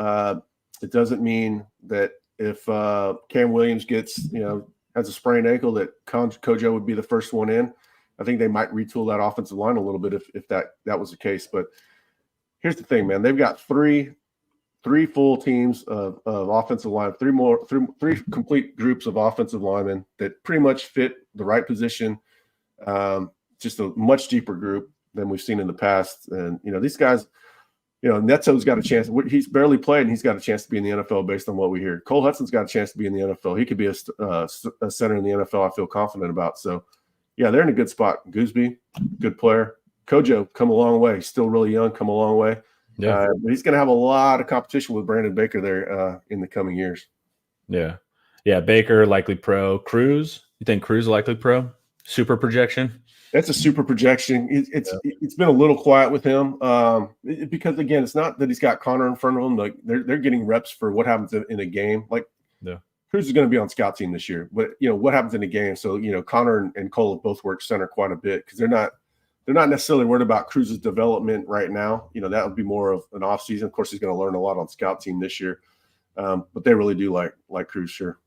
It doesn't mean that if Cam Williams gets has a sprained ankle that Kojo would be the first one in. I think they might retool that offensive line a little bit if that was the case. But here's the thing, man. They've got three full teams of offensive line, three complete groups of offensive linemen that pretty much fit the right position. Just a much deeper group than we've seen in the past. And, these guys, Neto's got a chance. He's barely played, and he's got a chance to be in the NFL based on what we hear. Cole Hudson's got a chance to be in the NFL. He could be a center in the NFL I feel confident about. So, yeah, they're in a good spot. Gooseby, good player. Kojo, come a long way. Still really young, come a long way. Yeah. But he's going to have a lot of competition with Brandon Baker there in the coming years. Yeah. Yeah, Baker, likely pro. Cruz, you think Cruz likely pro? Super projection? That's a super projection. It's been a little quiet with him because, again, it's not that he's got Connor in front of him. Like they're getting reps for what happens in a game. Like Cruz is going to be on scout team this year, but what happens in a game. So Connor and Cole have both worked center quite a bit because they're not necessarily worried about Cruz's development right now. That would be more of an off season. Of course, he's going to learn a lot on scout team this year, but they really do like Cruz, sure.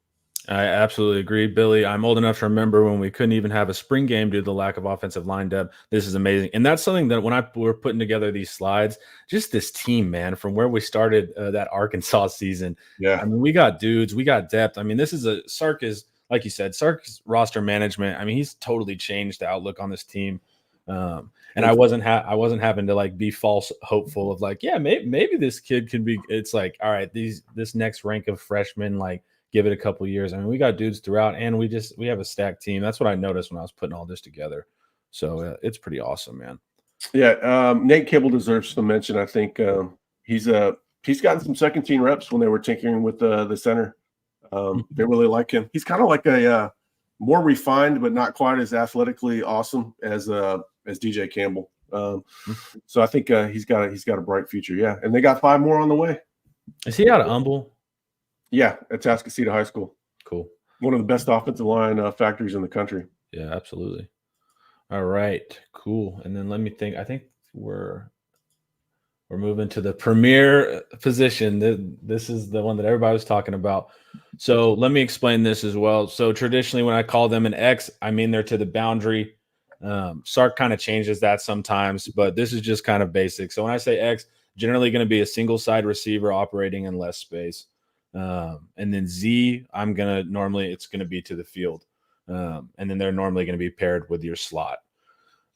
I absolutely agree, Billy. I'm old enough to remember when we couldn't even have a spring game due to the lack of offensive line depth. This is amazing. And that's something that when we're putting together these slides, just this team, man, from where we started that Arkansas season. Yeah. I mean, we got dudes, we got depth. I mean, this is Sark is, like you said, Sark's roster management. I mean, he's totally changed the outlook on this team. And I wasn't having to be false hopeful of maybe this kid can be, it's like, all right, this next rank of freshmen, give it a couple years. I mean, we got dudes throughout, and we have a stacked team. That's what I noticed when I was putting all this together. So it's pretty awesome, man. Yeah, Nate Kibble deserves some mention. I think he's gotten some second team reps when they were tinkering with the center. They really like him. He's kind of like a more refined, but not quite as athletically awesome as DJ Campbell. So I think he's got a bright future. Yeah, and they got 5 more on the way. Is he out of Humble? Yeah, at Tascasita High School. Cool. One of the best offensive line factories in the country. Yeah, absolutely. All right, cool. And then let me think. I think we're moving to the premier position. This is the one that everybody was talking about. So let me explain this as well. So traditionally, when I call them an X, I mean they're to the boundary. Sark kind of changes that sometimes, but this is just kind of basic. So when I say X, generally going to be a single side receiver operating in less space. And then Z, it's going to be to the field. And then they're normally going to be paired with your slot.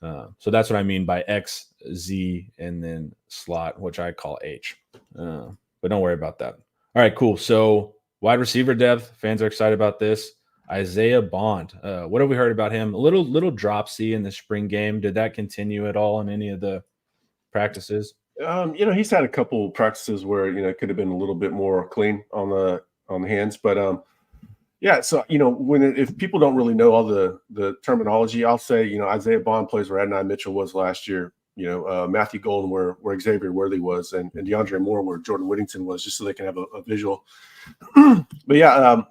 So that's what I mean by X, Z, and then slot, which I call H. But don't worry about that. All right, cool. So wide receiver depth, fans are excited about this. Isaiah Bond. What have we heard about him? A little dropsy in the spring game. Did that continue at all in any of the practices? He's had a couple practices where it could have been a little bit more clean on the hands, but yeah. So if people don't really know all the terminology, I'll say Isaiah Bond plays where Adonai Mitchell was last year. Matthew Golden where Xavier Worthy was, and DeAndre Moore where Jordan Whittington was, just so they can have a visual. But yeah,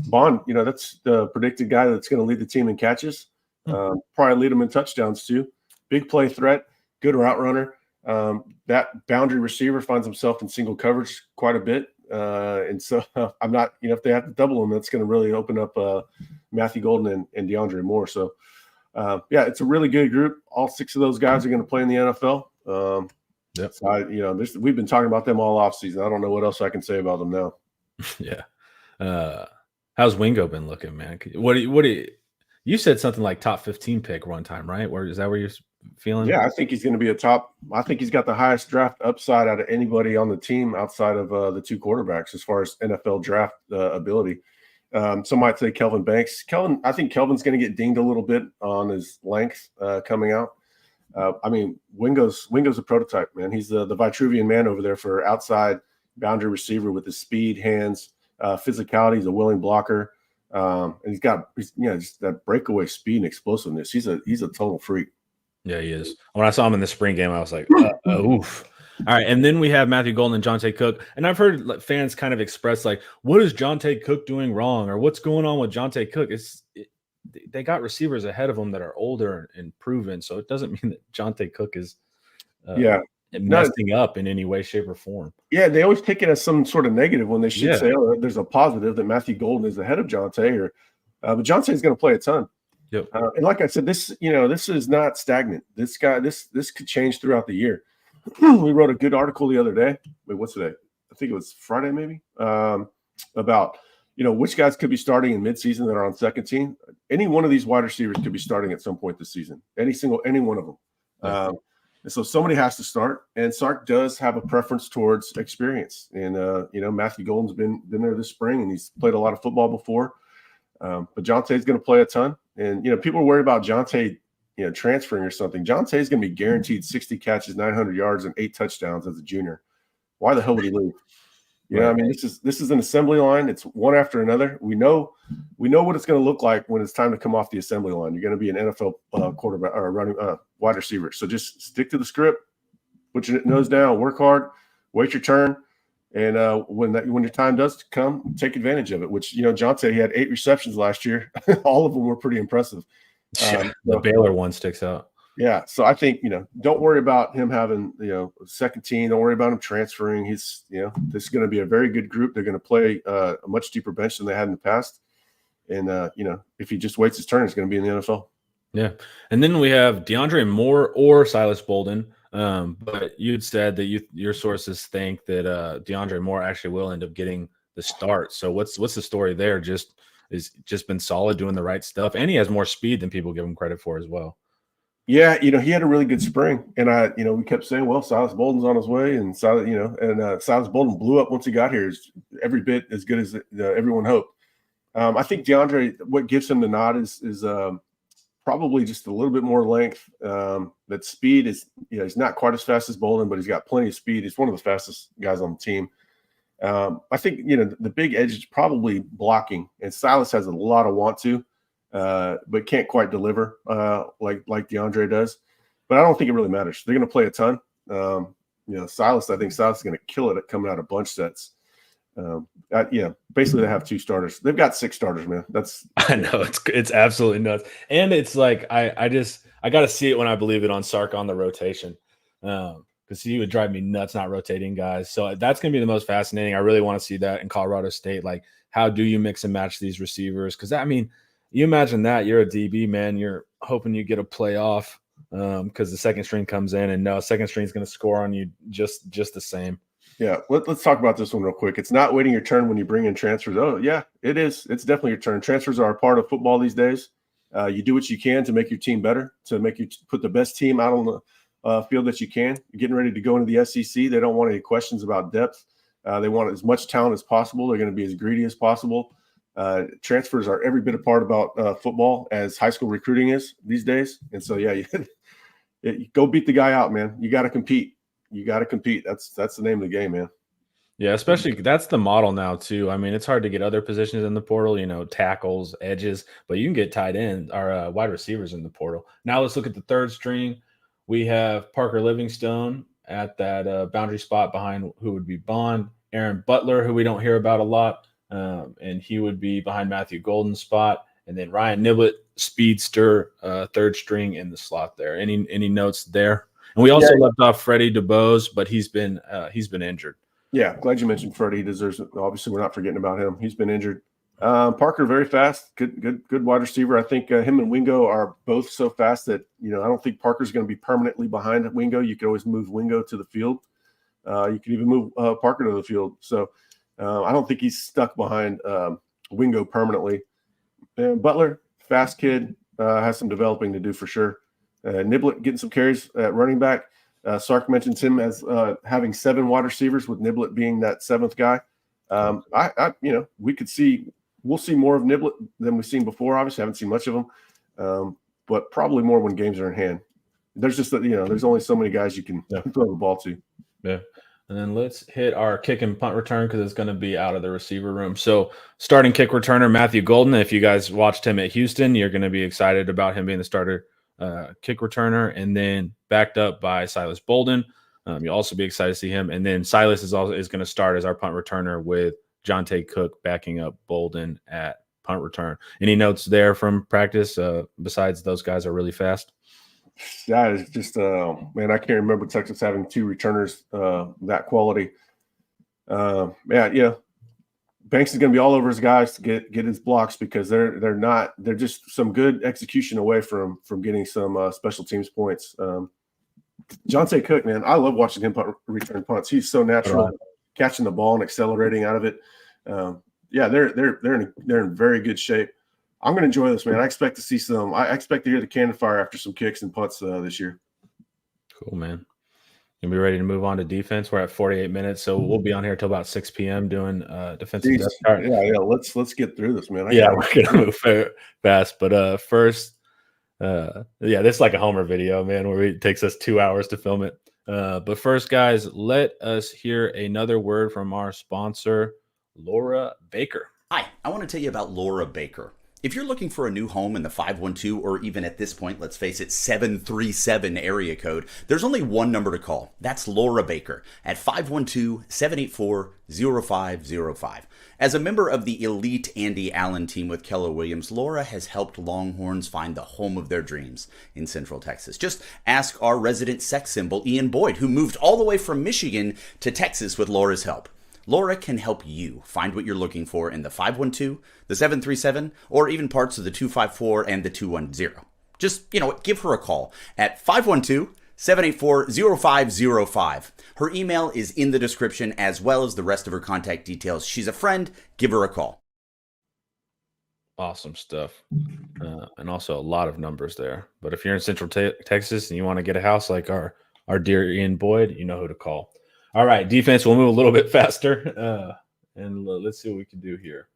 Bond, that's the predicted guy that's going to lead the team in catches. Probably lead them in touchdowns too. Big play threat, good route runner. That boundary receiver finds himself in single coverage quite a bit. And so I'm not, if they have to double him, that's going to really open up Matthew Golden and DeAndre Moore. So, yeah, it's a really good group. All 6 of those guys are going to play in the NFL. Yep. So we've been talking about them all offseason. I don't know what else I can say about them now. Yeah. How's Wingo been looking, man? You said something like top 15 pick one time, right? Is that where you're feeling? Yeah, I think he's going to be I think he's got the highest draft upside out of anybody on the team outside of the 2 quarterbacks as far as NFL draft ability. Some might say Kelvin Banks. I think Kelvin's going to get dinged a little bit on his length coming out. Wingo's a prototype, man. He's the Vitruvian man over there for outside boundary receiver with his speed, hands, physicality. He's a willing blocker. And he's just that breakaway speed and explosiveness. He's a total freak. Yeah, he is. When I saw him in the spring game, I was like, oof. All right, and then we have Matthew Golden and Jonte Cook. And I've heard fans kind of express, like, what is Jonte Cook doing wrong? Or what's going on with Jonte Cook? They got receivers ahead of them that are older and proven, so it doesn't mean that Jonte Cook is messing up in any way, shape, or form. Yeah, they always take it as some sort of negative when they should say, oh, there's a positive that Matthew Golden is ahead of Jonte. But Jonte is going to play a ton. Yep. And like I said, this is not stagnant. This could change throughout the year. We wrote a good article the other day. Wait, what's today? I think it was Friday, maybe, about which guys could be starting in midseason that are on second team. Any one of these wide receivers could be starting at some point this season. Any one of them. And so somebody has to start. And Sark does have a preference towards experience. And Matthew Golden's been there this spring, and he's played a lot of football before. But Jonte's going to play a ton. And, people are worried about Jonte, transferring or something. Jonte is going to be guaranteed 60 catches, 900 yards, and 8 touchdowns as a junior. Why the hell would he leave? This is an assembly line. It's one after another. We know what it's going to look like when it's time to come off the assembly line. You're going to be an NFL quarterback or running wide receiver. So just stick to the script, put your nose down, work hard, wait your turn. And when your time does come, take advantage of it, which, Jonte, he had 8 receptions last year. All of them were pretty impressive. The Baylor one sticks out. Yeah. So I think, don't worry about him having, second team. Don't worry about him transferring. He's, this is going to be a very good group. They're going to play a much deeper bench than they had in the past. And, if he just waits his turn, it's going to be in the NFL. Yeah. And then we have DeAndre Moore or Silas Bolden. But you'd said that your sources think that DeAndre Moore actually will end up getting the start. So what's the story there? Just been solid, doing the right stuff, and he has more speed than people give him credit for as well. Yeah, he had a really good spring, and we kept saying, well, Silas Bolden's on his way, and Silas Bolden blew up once he got here. Is every bit as good as everyone hoped. I think DeAndre, what gives him the nod is probably just a little bit more length. That speed is, he's not quite as fast as Bolden, but he's got plenty of speed. He's one of the fastest guys on the team. I think, the big edge is probably blocking, and Silas has a lot of want to, but can't quite deliver like DeAndre does. But I don't think it really matters. They're going to play a ton. Silas, I think Silas is going to kill it at coming out of bunch sets. Basically they have 2 starters. They've got 6 starters, man. I know it's absolutely nuts. And it's like, I got to see it when I believe it on Sark on the rotation. Because he would drive me nuts not rotating guys. So that's going to be the most fascinating. I really want to see that in Colorado State. Like, how do you mix and match these receivers? Because, you imagine that you're a DB, man. You're hoping you get a playoff because the second string comes in, and no, second string is going to score on you just the same. Yeah, let's talk about this one real quick. It's not waiting your turn when you bring in transfers. Oh, yeah, it is. It's definitely your turn. Transfers are a part of football these days. You do what you can to make your team better, to make you put the best team out on the field that you can. You're getting ready to go into the SEC. They don't want any questions about depth. They want as much talent as possible. They're going to be as greedy as possible. Transfers are every bit a part about football as high school recruiting is these days. And so, yeah, you go beat the guy out, man. You got to compete. That's the name of the game, man. Yeah, especially that's the model now too. It's hard to get other positions in the portal, tackles, edges, but you can get tight end or wide receivers in the portal. Now let's look at the third string. We have Parker Livingstone at that boundary spot behind who would be Bond, Aaron Butler, who we don't hear about a lot, and he would be behind Matthew Golden's spot, and then Ryan Niblett, speedster, third string in the slot there. Any notes there? And we also left off Freddie DeBose, but he's been injured. Yeah, glad you mentioned Freddie. He deserves it. Obviously, we're not forgetting about him. He's been injured. Parker, very fast, good wide receiver. I think him and Wingo are both so fast that I don't think Parker's going to be permanently behind Wingo. You could always move Wingo to the field. You could even move Parker to the field. So I don't think he's stuck behind Wingo permanently. And Butler, fast kid, has some developing to do for sure. Niblett getting some carries at running back. Sark mentions him as having 7 wide receivers, with Niblett being that 7th guy. We'll see more of Niblett than we've seen before. Obviously, I haven't seen much of him, but probably more when games are in hand. There's just there's only so many guys you can throw the ball to. Yeah. And then let's hit our kick and punt return because it's going to be out of the receiver room. So starting kick returner, Matthew Golden. If you guys watched him at Houston, you're going to be excited about him being the starter kick returner, and then backed up by Silas Bolden. You'll also be excited to see him. And then Silas is going to start as our punt returner with Jonte Cook backing up Bolden at punt return. Any notes there from practice besides those guys are really fast? That is just man, I can't remember Texas having 2 returners that quality. Banks is going to be all over his guys to get his blocks because they're just some good execution away from getting some special teams points. Jonte Cook, man, I love watching him return punts. He's so natural, catching the ball and accelerating out of it. They're in very good shape. I'm going to enjoy this, man. I expect to see I expect to hear the cannon fire after some kicks and punts this year. Cool, man. You'll be ready to move on to defense. We're at 48 minutes, so we'll be on here till about 6 p.m. doing defensive depth chart. Yeah. Let's get through this, man. We're gonna move fast. But first, this is like a Homer video, man, where it takes us 2 hours to film it. But first, guys, let us hear another word from our sponsor, Laura Baker. Hi, I want to tell you about Laura Baker. If you're looking for a new home in the 512 or even at this point, let's face it, 737 area code, there's only one number to call. That's Laura Baker at 512-784-0505. As a member of the elite Andy Allen team with Keller Williams, Laura has helped Longhorns find the home of their dreams in Central Texas. Just ask our resident sex symbol, Ian Boyd, who moved all the way from Michigan to Texas with Laura's help. Laura can help you find what you're looking for in the 512, the 737, or even parts of the 254 and the 210. Just, give her a call at 512-784-0505. Her email is in the description as well as the rest of her contact details. She's a friend. Give her a call. Awesome stuff. And also a lot of numbers there. But if you're in Central Texas and you want to get a house like our dear Ian Boyd, you know who to call. All right, defense, we'll move a little bit faster, and let's see what we can do here.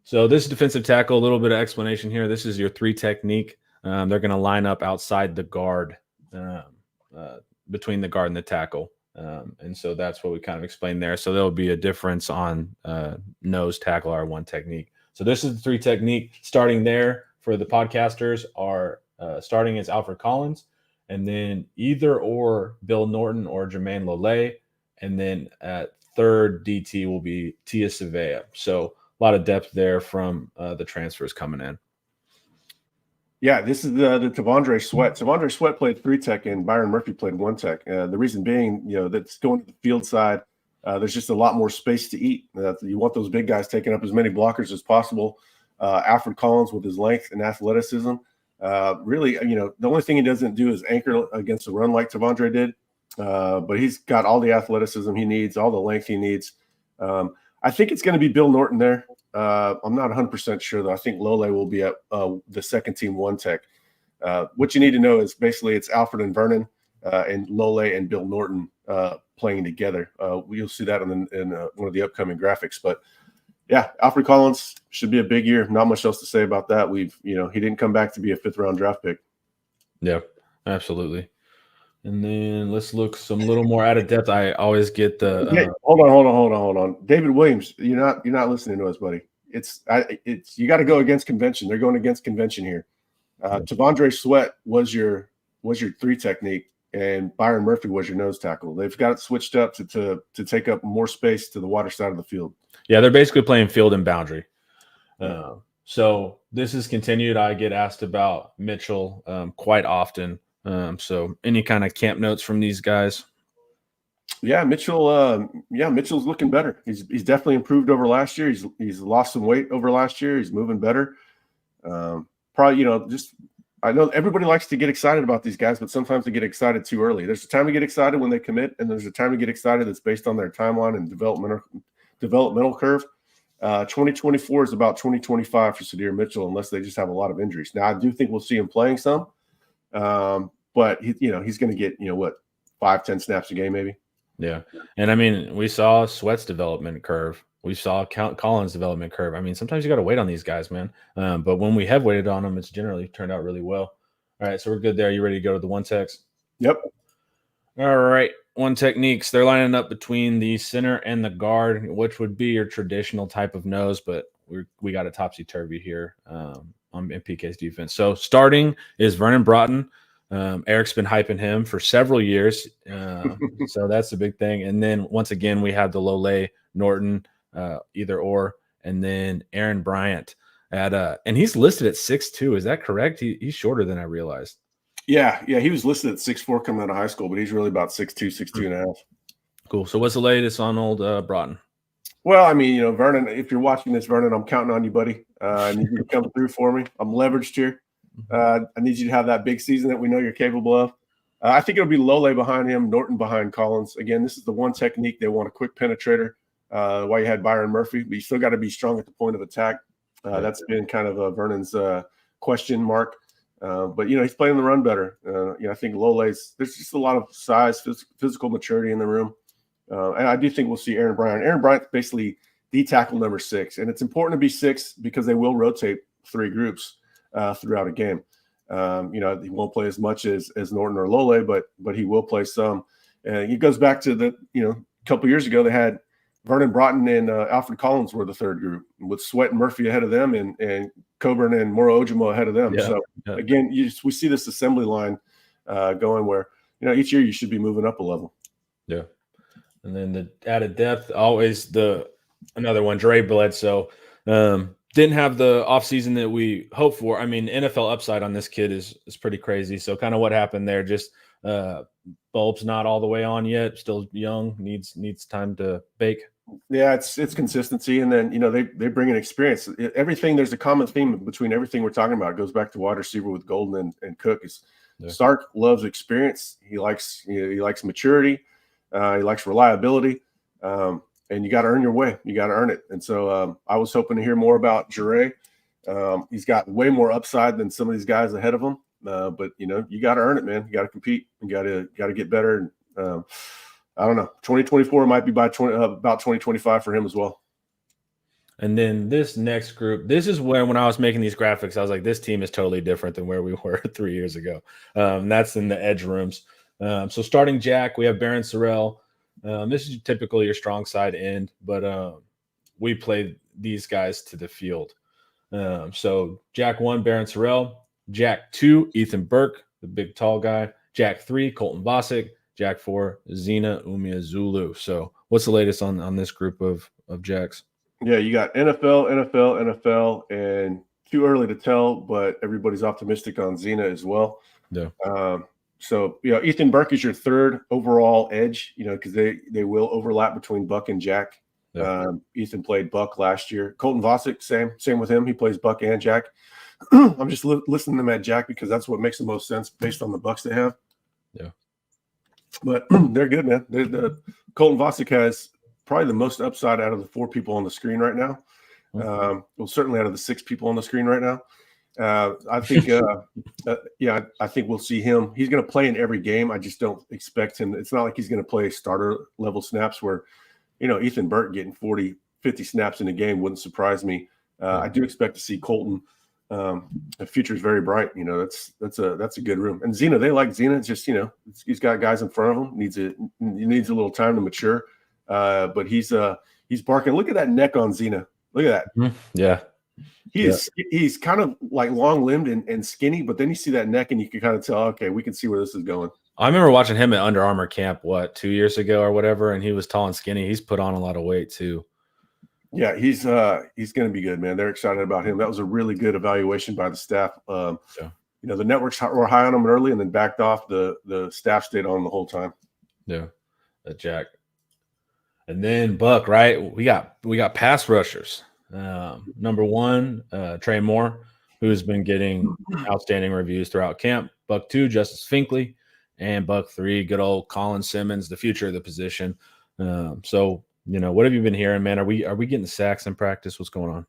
So this defensive tackle, a little bit of explanation here. This is your 3 technique. They're going to line up outside the guard, between the guard and the tackle. And so that's what we kind of explained there. So there'll be a difference on nose tackle R1 technique. So this is the 3 technique. Starting there for the podcasters are starting as Alfred Collins, and then either or Bill Norton or Jermaine Lole. And then at third DT will be Tia Savea. So a lot of depth there from the transfers coming in. Yeah, this is the T'Vondre Sweat. T'Vondre Sweat played 3 tech and Byron Murphy played 1 tech. The reason being, that's going to the field side. There's just a lot more space to eat. You want those big guys taking up as many blockers as possible. Alfred Collins with his length and athleticism. Really, the only thing he doesn't do is anchor against the run like T'Vondre did. But he's got all the athleticism he needs, all the length he needs. I think it's going to be Bill Norton there. I'm not 100% sure, though. I think Lole will be at the second team 1 tech. What you need to know is basically it's Alfred and Vernon and Lole and Bill Norton playing together. You'll see that in one of the upcoming graphics. But, yeah, Alfred Collins should be a big year. Not much else to say about that. He didn't come back to be a 5th-round draft pick. Yeah, absolutely. And then let's look some little more out of depth. I always get the hold on. David Williams, you're not listening to us, buddy. It's you got to go against convention. They're going against convention here. T'Vondre Sweat was your 3 technique, and Byron Murphy was your nose tackle. They've got it switched up to take up more space to the water side of the field. Yeah, they're basically playing field and boundary. So this is continued. I get asked about Mitchell quite often. So any kind of camp notes from these guys? Yeah, Mitchell's looking better. He's definitely improved over last year. He's lost some weight over last year. He's moving better. Probably, I know everybody likes to get excited about these guys, but sometimes they get excited too early. There's a time to get excited when they commit, and there's a time to get excited that's based on their timeline and developmental curve. 2024 is about 2025 for Sadir Mitchell, unless they just have a lot of injuries. Now, I do think we'll see him playing some. But he's going to get 5-10 snaps a game maybe. Yeah, and I mean we saw Sweat's development curve. We saw Collins' development curve. I mean sometimes you got to wait on these guys, man. But when we have waited on them, it's generally turned out really well. All right, so we're good there. You ready to go to the 1 techs? Yep. All right, 1 techniques. They're lining up between the center and the guard, which would be your traditional type of nose, but we got a topsy turvy here. In PK's defense. So starting is Vernon Broughton. Eric's been hyping him for several years. So that's a big thing. And then once again, we have the Lole Norton, either or, and then Aaron Bryant and he's listed at 6'2". Is that correct? He's shorter than I realized. Yeah. He was listed at 6'4" coming out of high school, but he's really about 6'2", 6'2 and a half. Cool. So what's the latest on old Broughton? Well, I mean, Vernon, if you're watching this, Vernon, I'm counting on you, buddy. I need you to come through for me. I'm leveraged here. I need you to have that big season that we know you're capable of. I think it'll be Lole behind him, Norton behind Collins. Again, this is the 1 technique. They want a quick penetrator while you had Byron Murphy, but you still got to be strong at the point of attack. That's been kind of Vernon's question mark. But, he's playing the run better. I think there's just a lot of size, physical maturity in the room. And I do think we'll see Aaron Bryant. Aaron Bryant's basically the tackle number 6. And it's important to be 6 because they will rotate 3 groups throughout a game. He won't play as much as Norton or Lole, but he will play some. And it goes back to a couple years ago, they had Vernon Broughton and Alfred Collins were the 3rd group with Sweat and Murphy ahead of them and Coburn and Moro Ojimo ahead of them. Yeah, so again, we see this assembly line going where, each year you should be moving up a level. Yeah. And then the added depth, always another one, Dre Bledsoe. Didn't have the offseason that we hoped for. I mean, NFL upside on this kid is pretty crazy. So kind of what happened there, just bulb's not all the way on yet, still young, needs time to bake. Yeah, it's consistency. And then, they bring in experience. Everything, there's a common theme between everything we're talking about. It goes back to wide receiver with Golden and Cook. Stark loves experience. He likes maturity. He likes reliability. And you got to earn your way. You got to earn it. And so I was hoping to hear more about Jure. He's got way more upside than some of these guys ahead of him. But you got to earn it, man. You got to compete. You got to get better. And I don't know. 2024 might be about 2025 for him as well. And then this next group, this is where when I was making these graphics, I was like, this team is totally different than where we were 3 years ago. That's in the edge rooms. So starting Jack, we have Baron Sorrell. This is typically your strong side end, but we played these guys to the field. So Jack 1, Baron Sorrell. Jack 2, Ethan Burke, the big tall guy. Jack 3, Colton Bosick. Jack 4, Zena Umeazulu. So what's the latest on this group of Jacks? Yeah, you got NFL, and too early to tell, but everybody's optimistic on Zena as well. Yeah. So, Ethan Burke is your third overall edge, because they will overlap between Buck and Jack. Yeah. Ethan played Buck last year. Colton Vosick, same with him. He plays Buck and Jack. I'm just listening to them at Jack because that's what makes the most sense based on the Bucks they have. Yeah. But they're good, man. Colton Vosick has probably the most upside out of the 4 people on the screen right now. Well, certainly out of the 6 people on the screen right now. I think, I think we'll see him. He's going to play in every game. I just don't expect him. It's not like he's going to play starter level snaps where, Ethan Burke getting 40, 50 snaps in a game wouldn't surprise me. I do expect to see Colton. The future is very bright. That's a good room. And Zena, they like Zena. It's just, he's got guys in front of him. He needs a little time to mature. But he's barking. Look at that neck on Zena. Look at that. Yeah. He's kind of like long limbed and skinny, but then you see that neck and you can kind of tell, okay, we can see where this is going. I remember watching him at Under Armour camp, 2 years ago or whatever, and he was tall and skinny. He's put on a lot of weight too. Yeah, he's going to be good, man. They're excited about him. That was a really good evaluation by the staff. The networks were high on him early and then backed off. The staff stayed on the whole time. Yeah, Jack. And then Buck, right? We got pass rushers. Number 1, Trey Moore, who's been getting outstanding reviews throughout camp. Buck 2, Justice Finkley, and Buck 3, good old Colin Simmons, the future of the position. So what have you been hearing, man? Are we getting sacks in practice? What's going on?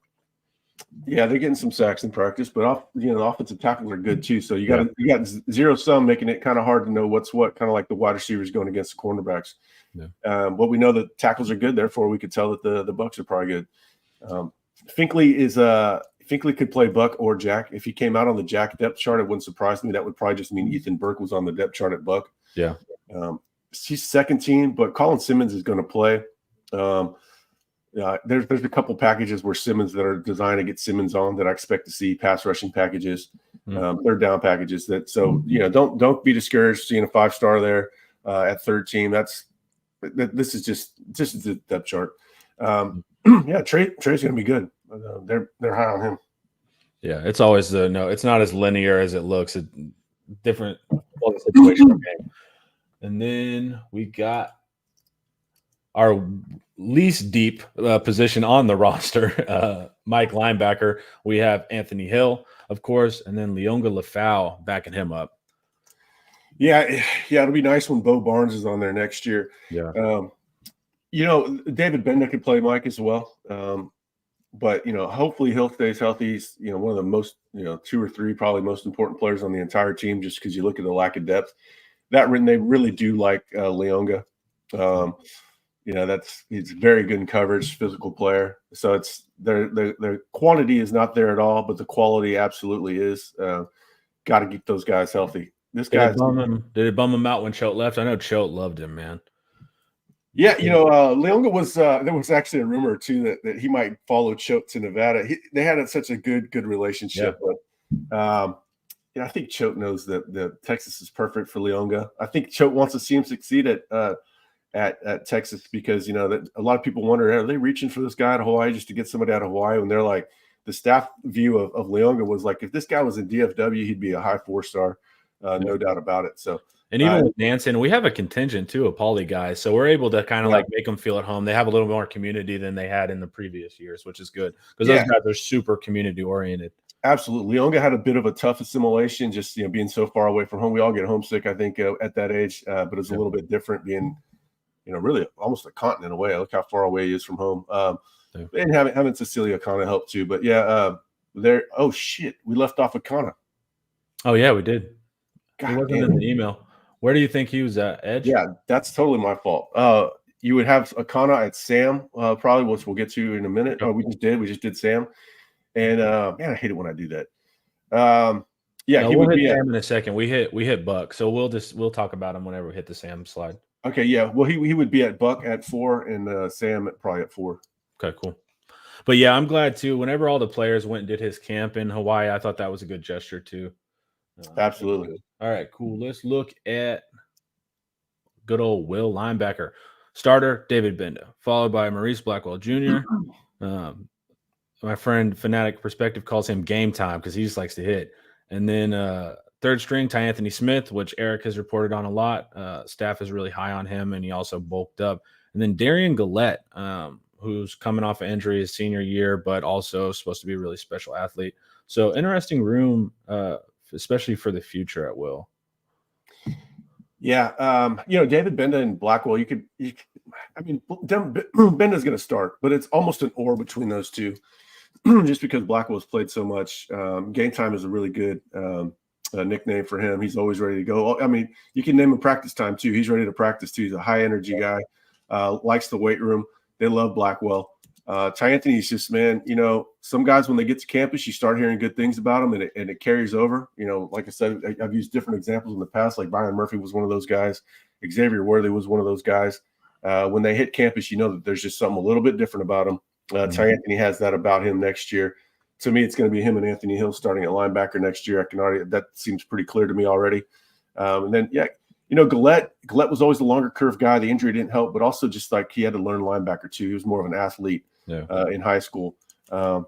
Yeah, they're getting some sacks in practice, but the offensive tackles are good too. So you got zero sum, making it kind of hard to know what's what. Kind of like the wide receivers going against the cornerbacks. Yeah. But we know that tackles are good. Therefore, we could tell that the Bucks are probably good. Finkley could play Buck or Jack. If he came out on the Jack depth chart, it wouldn't surprise me. That would probably just mean Ethan Burke was on the depth chart at Buck. Yeah. He's second team, but Colin Simmons is going to play. There's a couple packages where Simmons that are designed to get Simmons on that I expect to see, pass rushing packages, third down packages. Don't be discouraged seeing a 5-star there at third team. This is just the depth chart. Trey's going to be good. They're high on him. Yeah, it's always it's not as linear as it looks. It's different situation. And then we got our least deep position on the roster, Mike linebacker. We have Anthony Hill, of course, and then Leonga Lafau backing him up. Yeah, it'll be nice when Bo Barnes is on there next year. Yeah. David Benda could play Mike as well. But hopefully Hill stays healthy. He's, one of the most, 2 or 3 probably most important players on the entire team, just because you look at the lack of depth. They really do like Leonga. He's very good in coverage, physical player. So it's their quantity is not there at all, but the quality absolutely is. Got to keep those guys healthy. Did it bum him out when Choate left? I know Choate loved him, man. Yeah, Leonga was there was actually a rumor too that he might follow Choate to Nevada. They had such a good relationship, but I think Choate knows that Texas is perfect for Leonga. I think Choate wants to see him succeed at Texas because that a lot of people wonder, are they reaching for this guy out of Hawaii just to get somebody out of Hawaii? And they're like, the staff view of Leonga was like, if this guy was in DFW, he'd be a high 4-star, no doubt about it. So. And even with Nansen, we have a contingent too of Poly guys, so we're able to kind of make them feel at home. They have a little more community than they had in the previous years, which is good because those guys are super community oriented. Absolutely, Leonga had a bit of a tough assimilation, just being so far away from home. We all get homesick, I think, at that age, but it's a little bit different being, really almost a continent away. Look how far away he is from home. And having Cecilia kind of helped too, but there. Oh shit, we left off Akana. Oh yeah, we did. God, it wasn't in the email. Where do you think he was at? Edge? Yeah, that's totally my fault. you would have Akana at Sam, probably, which we'll get to in a minute. Yep. We just did Sam. And man, I hate it when I do that. Yeah, No, he we'll would hit be Sam in a second. We hit Buck, so we'll talk about him whenever we hit the Sam slide. okay. Yeah, well, he would be at Buck at 4 and Sam probably at 4. Okay, cool. But yeah, I'm glad too. Whenever all the players went and did his camp in Hawaii, I thought that was a good gesture too. Absolutely. All right, cool. Let's look at good old Will linebacker. Starter, David Benda, followed by Maurice Blackwell Jr. My friend Fanatic Perspective calls him game time because he just likes to hit. And then third string, Ty Anthony Smith, which Eric has reported on a lot. Staff is really high on him, and he also bulked up. And then Darian Gillette, who's coming off an injury his senior year, but also supposed to be a really special athlete. So interesting room, especially for the future at Will. Yeah, David Benda and Blackwell, Benda's going to start, but it's almost an or between those two, just because Blackwell's played so much. Game time is a really good nickname for him. He's always ready to go. I mean, you can name him practice time too. He's ready to practice too. He's a high energy guy, likes the weight room. They love Blackwell. Ty Anthony's just, man, some guys, when they get to campus, you start hearing good things about them, and it carries over. Like I said, I've used different examples in the past, like Byron Murphy was one of those guys. Xavier Worthy was one of those guys. When they hit campus, that there's just something a little bit different about them. Ty Anthony has that about him next year. To me, it's going to be him and Anthony Hill starting at linebacker next year. That seems pretty clear to me already. And then, Gillette was always the longer curve guy. The injury didn't help, but also just like he had to learn linebacker too. He was more of an athlete in high school. I've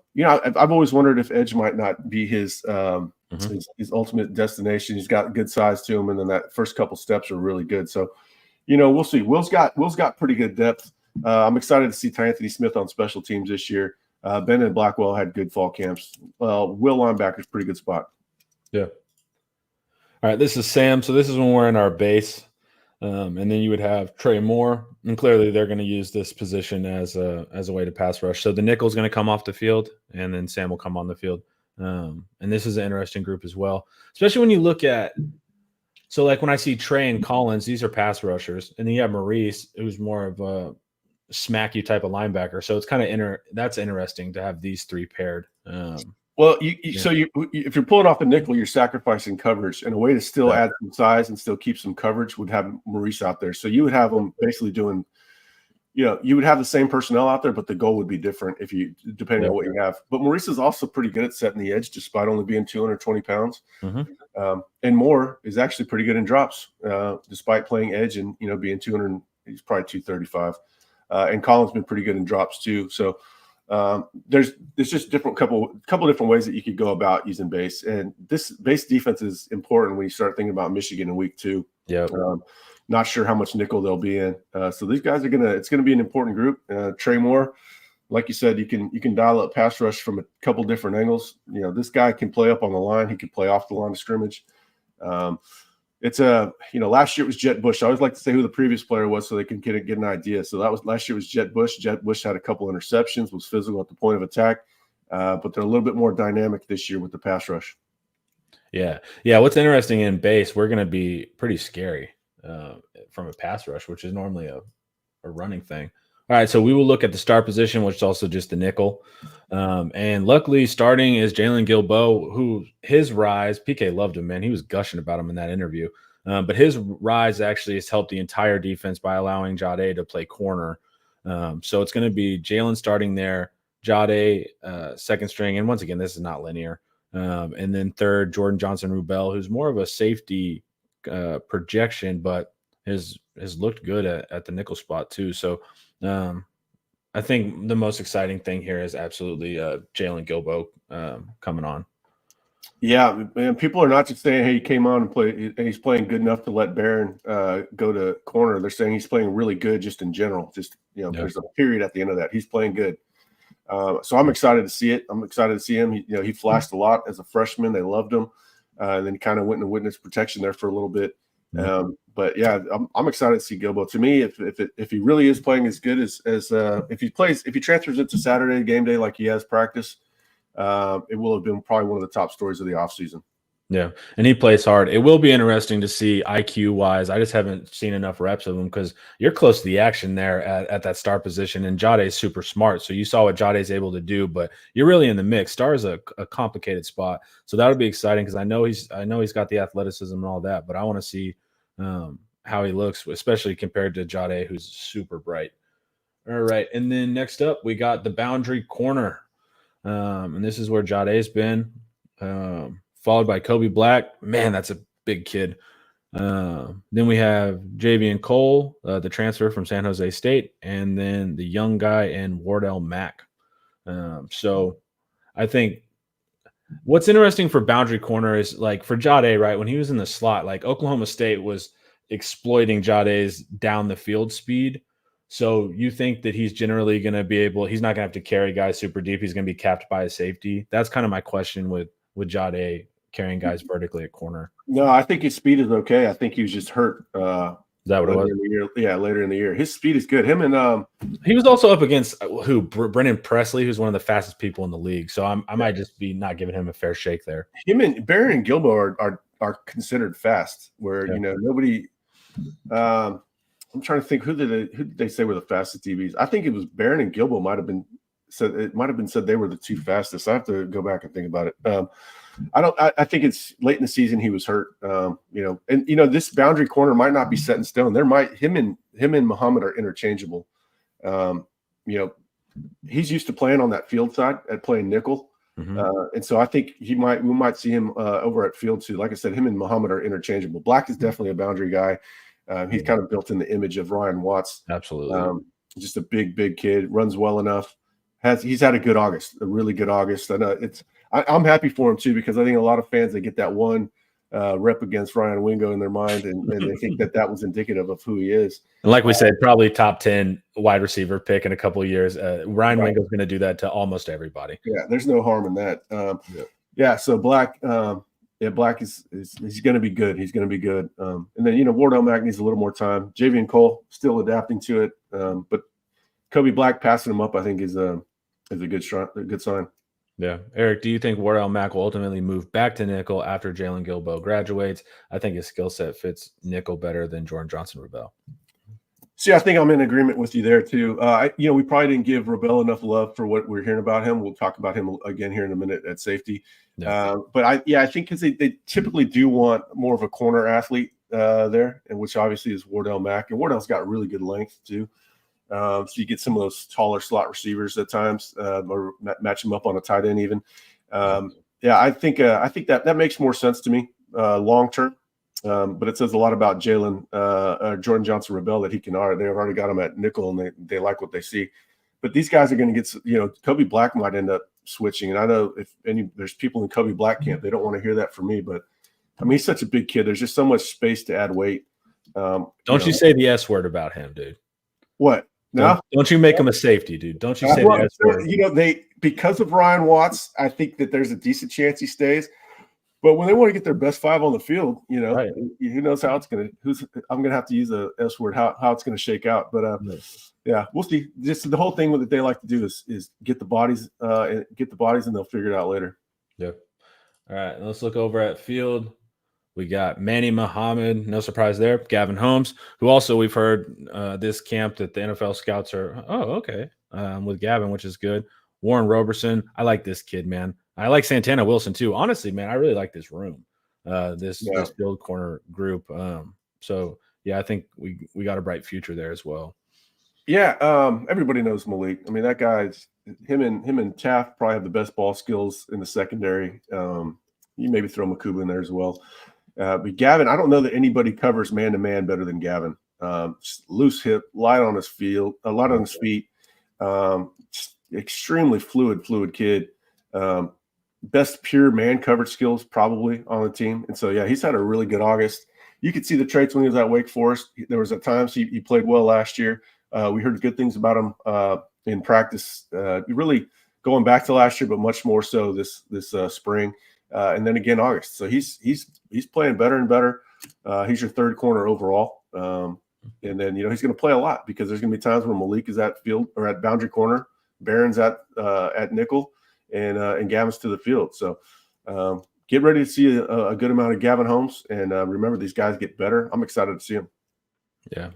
always wondered if edge might not be his ultimate destination. He's got good size to him, and then that first couple steps are really good. So, we'll see. Will's got pretty good depth. I'm excited to see Ty Anthony Smith on special teams this year. Ben and Blackwell had good fall camps. Will linebacker's pretty good spot. Yeah. All right, this is Sam. So this is when we're in our base. And then you would have Trey Moore. And clearly they're going to use this position as a way to pass rush. So the nickel's going to come off the field, and then Sam will come on the field. And this is an interesting group as well, especially when you look at – so like when I see Trey and Collins, these are pass rushers. And then you have Maurice, who's more of a smack you type of linebacker. So it's kind of that's interesting to have these three paired. Well, if you're pulling off the nickel, you're sacrificing coverage, and a way to still add some size and still keep some coverage would have Maurice out there. So you would have them basically doing, you would have the same personnel out there, but the goal would be different depending on what you have. But Maurice is also pretty good at setting the edge, despite only being 220 pounds. And Moore is actually pretty good in drops, despite playing edge and being 200. He's probably 235. And Colin's been pretty good in drops too. So. There's just couple different ways that you could go about using base, and this base defense is important when you start thinking about Michigan in week 2. Yeah, not sure how much nickel they'll be in. So these guys it's gonna be an important group. Trey Moore, like you said, you can dial up pass rush from a couple different angles. This guy can play up on the line. He can play off the line of scrimmage. Last year it was Jet Bush. I always like to say who the previous player was so they can get an idea. So last year was Jet Bush. Jet Bush had a couple interceptions, was physical at the point of attack, but they're a little bit more dynamic this year with the pass rush. Yeah. What's interesting in base, we're going to be pretty scary from a pass rush, which is normally a running thing. All right, so we will look at the star position, which is also just the nickel. And luckily, starting is Jalen Gilbo, who his rise, PK loved him, man. He was gushing about him in that interview. But his rise actually has helped the entire defense by allowing Jade to play corner. So it's going to be Jalen starting there, Jade second string. And once again, this is not linear. And then third, Jordan Johnson-Rubel, who's more of a safety projection, but has looked good at the nickel spot too. So I think the most exciting thing here is absolutely Jalen Gilbo coming on. Yeah, man, people are not just saying, hey, he came on and played, and he's playing good enough to let Barron go to corner. They're saying he's playing really good just in general. There's a period at the end of that. He's playing good. So I'm excited to see it. I'm excited to see him. He flashed a lot as a freshman. They loved him. And then kind of went into witness protection there for a little bit. But yeah, I'm excited to see Gilbo. To me, if he really is playing as good as if he transfers it to Saturday game day like he has practice, it will have been probably one of the top stories of the offseason. Yeah, and he plays hard. It will be interesting to see IQ wise. I just haven't seen enough reps of him because you're close to the action there at that star position, and Jade is super smart. So you saw what Jade is able to do, but you're really in the mix. Star is a complicated spot, so that'll be exciting because I know he's got the athleticism and all that, but I want to see how he looks, especially compared to Jade, who's super bright. All right, and then next up we got the boundary corner, and this is where Jade's been. Followed by Kobe Black. Man, that's a big kid. Then we have Javian Cole, the transfer from San Jose State, and then the young guy and Wardell Mack. So I think what's interesting for boundary corner is like for Jade, right? When he was in the slot, like Oklahoma State was exploiting Jade's down the field speed. So you think that he's generally going to be able, he's not going to have to carry guys super deep. He's going to be capped by a safety. That's kind of my question with Jade carrying guys vertically at corner. No, I think his speed is okay. I think he was just hurt. Is that what it was? Later in the year. His speed is good. Him and he was also up against Brennan Presley, who's one of the fastest people in the league. So I might just be not giving him a fair shake there. Him and Barron and Gilbo are considered fast. Where nobody. I'm trying to think who did they say were the fastest DBs? I think it was Barron and Gilbo might have been said. It might have been said they were the two fastest. I have to go back and think about it. I think it's late in the season he was hurt. This boundary corner might not be set in stone. Him and Muhammad are interchangeable. He's used to playing on that field side at playing nickel. And so I think we might see him over at field too. Like I said, him and Muhammad are interchangeable. Black is definitely a boundary guy. He's kind of built in the image of Ryan Watts. Absolutely. Just a big kid, runs well enough. He's had a good August, a really good August. And I'm happy for him too, because I think a lot of fans, they get that one rep against Ryan Wingo in their mind, and they think that was indicative of who he is. And like we said, probably top 10 wide receiver pick in a couple of years. Ryan Wingo's going to do that to almost everybody. Yeah, there's no harm in that. So Black, Black is he's going to be good. He's going to be good. And then, Wardell Mack needs a little more time. Javian Cole still adapting to it. But Kobe Black passing him up, I think, is a good sign. Yeah. Eric, do you think Wardell Mack will ultimately move back to nickel after Jalen Gilbo graduates? I think his skill set fits nickel better than Jordan Johnson-Rebel. See, I think I'm in agreement with you there too. We probably didn't give Rebel enough love for what we're hearing about him. We'll talk about him again here in a minute at safety. Yeah. But I think because they typically do want more of a corner athlete there, and which obviously is Wardell Mack. And Wardell's got really good length too. So you get some of those taller slot receivers at times, or match them up on a tight end even. I think that makes more sense to me long term. But it says a lot about Jordan Johnson-Rebel that they've already got him at nickel, and they like what they see. But these guys are going to get, Kobe Black might end up switching. And I know there's people in Kobe Black camp, they don't want to hear that from me, but I mean, he's such a big kid. There's just so much space to add weight. Don't you say the S word about him, dude. What? No, don't you make him a safety, dude. Don't you say the S word. Because of Ryan Watts, I think that there's a decent chance he stays. But when they want to get their best five on the field, right. Who knows how it's going to – I'm going to have to use a S word, how it's going to shake out. But, we'll see. Just the whole thing that they like to do is get the bodies and they'll figure it out later. Yeah. All right, let's look over at field. We got Manny Muhammad, no surprise there. Gavin Holmes, who also we've heard this camp that the NFL scouts are, with Gavin, which is good. Warren Roberson, I like this kid, man. I like Santana Wilson too. Honestly, man, I really like this room, this field corner group. I think we got a bright future there as well. Yeah, everybody knows Malik. I mean, that guy's him and Taft probably have the best ball skills in the secondary. You maybe throw Makuba in there as well. But Gavin, I don't know that anybody covers man to man better than Gavin. Loose hip, light on his feet. Extremely fluid kid. Best pure man coverage skills probably on the team. And so, he's had a really good August. You could see the traits when he was at Wake Forest. There was at times he played well last year. We heard good things about him in practice, really going back to last year, but much more so this spring. And then again, August. So he's playing better and better. He's your third corner overall. And then, he's going to play a lot because there's going to be times when Malik is at field or at boundary corner, Barron's at nickel, and Gavin's to the field. So get ready to see a good amount of Gavin Holmes. And remember, these guys get better. I'm excited to see them. Yeah.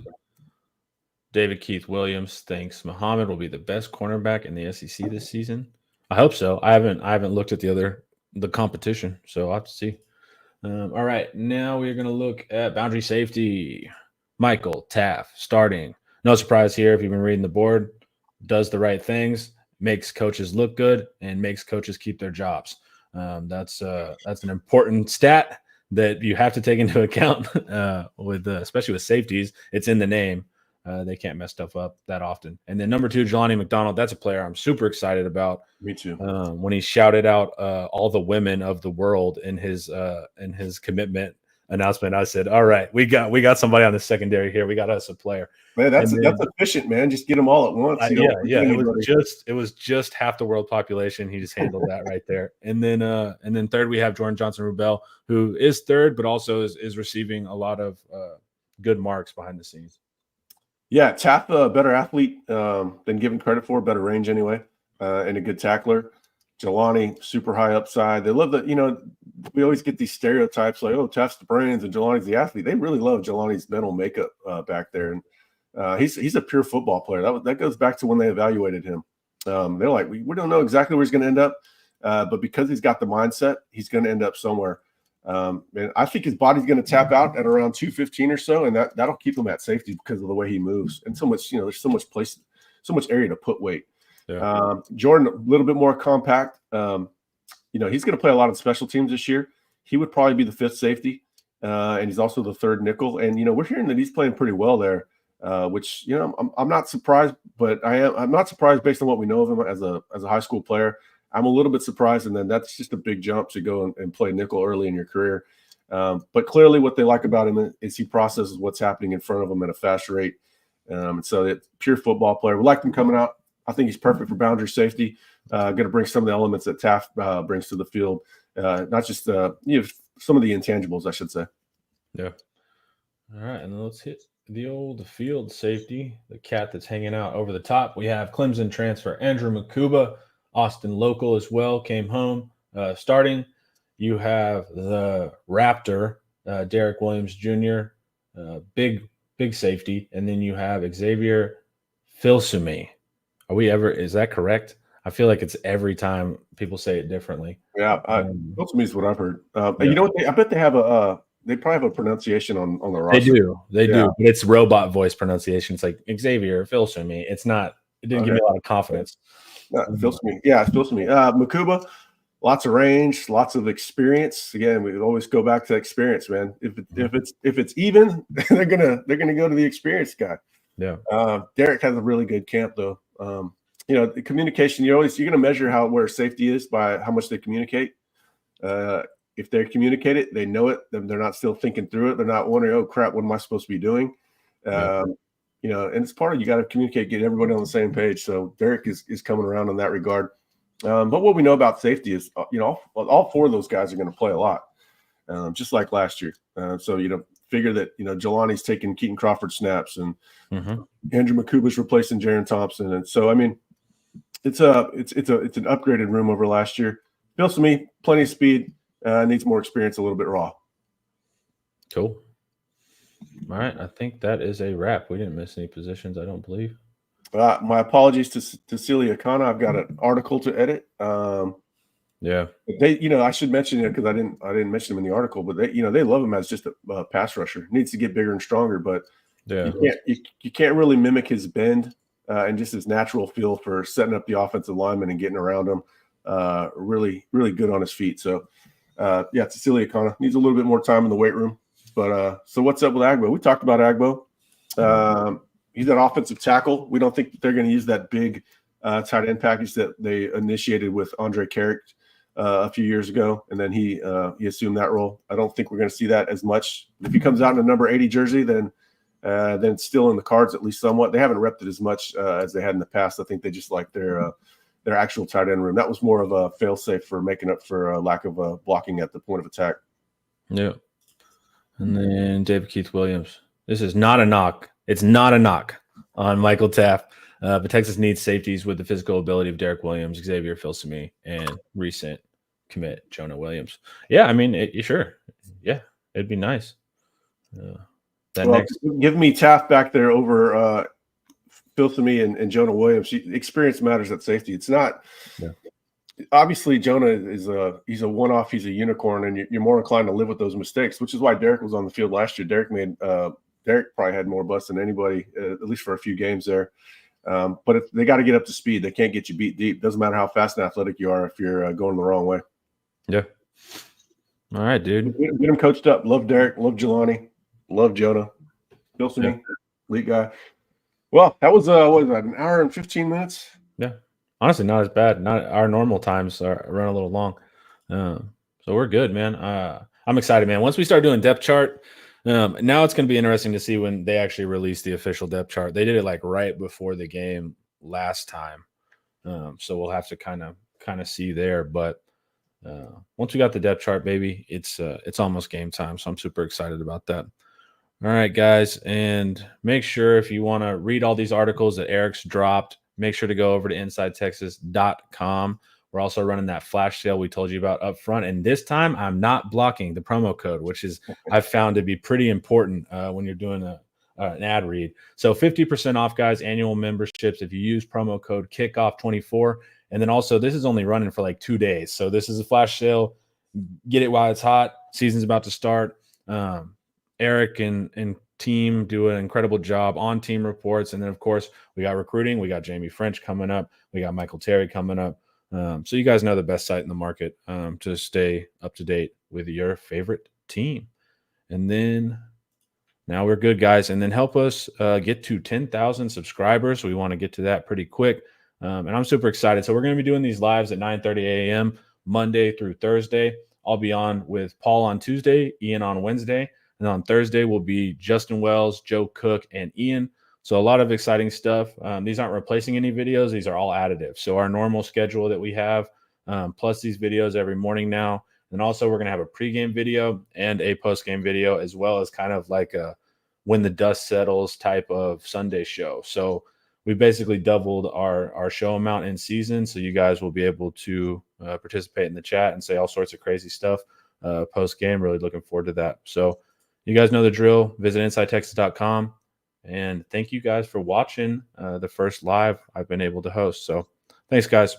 David Keith Williams thinks Muhammad will be the best cornerback in the SEC this season. I hope so. I haven't looked at the competition, so I'll have to see. All right, now we're going to look at boundary safety. Michael Taff starting. No surprise here if you've been reading the board. Does the right things, makes coaches look good, and makes coaches keep their jobs. That's an important stat that you have to take into account especially with safeties. It's in the name. They can't mess stuff up that often. And then number 2, Jelani McDonald. That's a player I'm super excited about. Me too. When he shouted out all the women of the world in his commitment announcement, I said, "All right, we got somebody on the secondary here. We got us a player." Man, that's efficient, man. Just get them all at once. It was just half the world population. He just handled that right there. And then third, we have Jordan Johnson-Rubel, who is third, but also is receiving a lot of good marks behind the scenes. Yeah, Taff, a better athlete than given credit for, better range anyway, and a good tackler. Jelani, super high upside. They love that, we always get these stereotypes like, oh, Taff's the brains and Jelani's the athlete. They really love Jelani's mental makeup back there. And he's a pure football player. That goes back to when they evaluated him. They're like, we don't know exactly where he's going to end up, but because he's got the mindset, he's going to end up somewhere. And I think his body's going to tap out at around 215 or so, and that'll keep him at safety because of the way he moves and so much. There's so much area to put weight. Yeah. Jordan, a little bit more compact. He's going to play a lot of special teams this year. He would probably be the 5th safety, and he's also the 3rd nickel. And we're hearing that he's playing pretty well there, which I'm not surprised, but I'm not surprised based on what we know of him as a high school player. I'm a little bit surprised, and then that's just a big jump to go and play nickel early in your career. But clearly what they like about him is he processes what's happening in front of him at a fast rate. So it's pure football player. We like him coming out. I think he's perfect for boundary safety. Going to bring some of the elements that Taft brings to the field, not just some of the intangibles, I should say. Yeah. All right, and then let's hit the old field safety, the cat that's hanging out over the top. We have Clemson transfer Andrew Makuba. Austin local as well, came home starting. You have the Raptor, Derek Williams Jr., big safety. And then you have Xavier Filsumi. Is that correct? I feel like it's every time people say it differently. Yeah, Filsumi is what I've heard. Yeah. You know what? I bet they have they probably have a pronunciation on the roster. They do. But it's robot voice pronunciation. It's like Xavier Filsumi. It didn't give me a lot of confidence. Filsumi. Yeah, it's Filsumi. Makuba, lots of range, lots of experience. Again, we always go back to experience, man. If it's even, they're gonna go to the experienced guy. Yeah. Derek has a really good camp though. The communication, you're gonna measure where safety is by how much they communicate. If they communicate it, they know it, then they're not still thinking through it. They're not wondering, oh crap, what am I supposed to be doing? And it's part of you got to communicate, get everybody on the same page. So Derek is coming around in that regard. But what we know about safety is, all 4 of those guys are going to play a lot, just like last year. So figure that Jelani's taking Keaton Crawford snaps, and Andrew Makuba's replacing Jaron Thompson, and so I mean, it's an upgraded room over last year. Feels to me plenty of speed, needs more experience, a little bit raw. Cool. All right, I think that is a wrap. We didn't miss any positions, I don't believe. My apologies to Celia Khanna. I've got an article to edit. Yeah, they, I should mention it because I didn't mention him in the article, but they love him as just a pass rusher. Needs to get bigger and stronger, but yeah, you can't really mimic his bend and just his natural feel for setting up the offensive lineman and getting around him. Really, really good on his feet. So, Cecilia Khanna needs a little bit more time in the weight room. But so what's up with Agbo? We talked about Agbo. He's an offensive tackle. We don't think that they're going to use that big tight end package that they initiated with Andre Carrick a few years ago, and then he assumed that role. I don't think we're going to see that as much. If he comes out in a number 80 jersey, then it's still in the cards at least somewhat. They haven't repped it as much as they had in the past. I think they just like their actual tight end room. That was more of a fail-safe for making up for lack of blocking at the point of attack. Yeah. And then David Keith Williams. This is not a knock. It's not a knock on Michael Taft. But Texas needs safeties with the physical ability of Derek Williams, Xavier Filsumi, and recent commit Jonah Williams. Yeah, I mean, sure. Yeah, it'd be nice. Give me Taft back there over Filthamy and Jonah Williams. Experience matters at safety. It's not obviously Jonah is he's a one-off, he's a unicorn, and you're more inclined to live with those mistakes, which is why Derek was on the field last year. Derek probably had more busts than anybody, at least for a few games there. But they got to get up to speed. They can't get you beat deep. Doesn't matter how fast and athletic you are if you're going the wrong way. Yeah. All right, dude. Get him coached up. Love Derek. Love Jelani. Love Jonah. Filthamy, elite guy. Well, that was what was that, an hour and 15 minutes? Yeah. Honestly, not as bad. Not our normal times run a little long. So we're good, man. I'm excited, man. Once we start doing depth chart, now it's going to be interesting to see when they actually release the official depth chart. They did it like right before the game last time. So we'll have to kind of see there. But once we got the depth chart, baby, it's almost game time. So I'm super excited about that. All right, guys. And make sure if you want to read all these articles that Eric's dropped, make sure to go over to InsideTexas.com. We're also running that flash sale we told you about up front. And this time I'm not blocking the promo code, which is I've found to be pretty important when you're doing an ad read. So 50% off, guys, annual memberships if you use promo code Kickoff24. And then also this is only running for like 2 days. So this is a flash sale. Get it while it's hot. Season's about to start. Eric and team do an incredible job on team reports. And then, of course, we got recruiting. We got Jaime Ffrench coming up. We got Michael Terry coming up. So you guys know the best site in the market to stay up to date with your favorite team. And then now we're good, guys. And then help us get to 10,000 subscribers. We want to get to that pretty quick. And I'm super excited. So we're going to be doing these lives at 9:30 a.m. Monday through Thursday. I'll be on with Paul on Tuesday, Ian on Wednesday. And on Thursday will be Justin Wells, Joe Cook, and Ian. So a lot of exciting stuff. These aren't replacing any videos. These are all additive. So our normal schedule that we have, plus these videos every morning now. And also we're going to have a pregame video and a postgame video, as well as kind of like a when the dust settles type of Sunday show. So we basically doubled our show amount in season. So you guys will be able to participate in the chat and say all sorts of crazy stuff post-game. Really looking forward to that. So you guys know the drill. Visit InsideTexas.com. And thank you guys for watching the first live I've been able to host. So thanks, guys.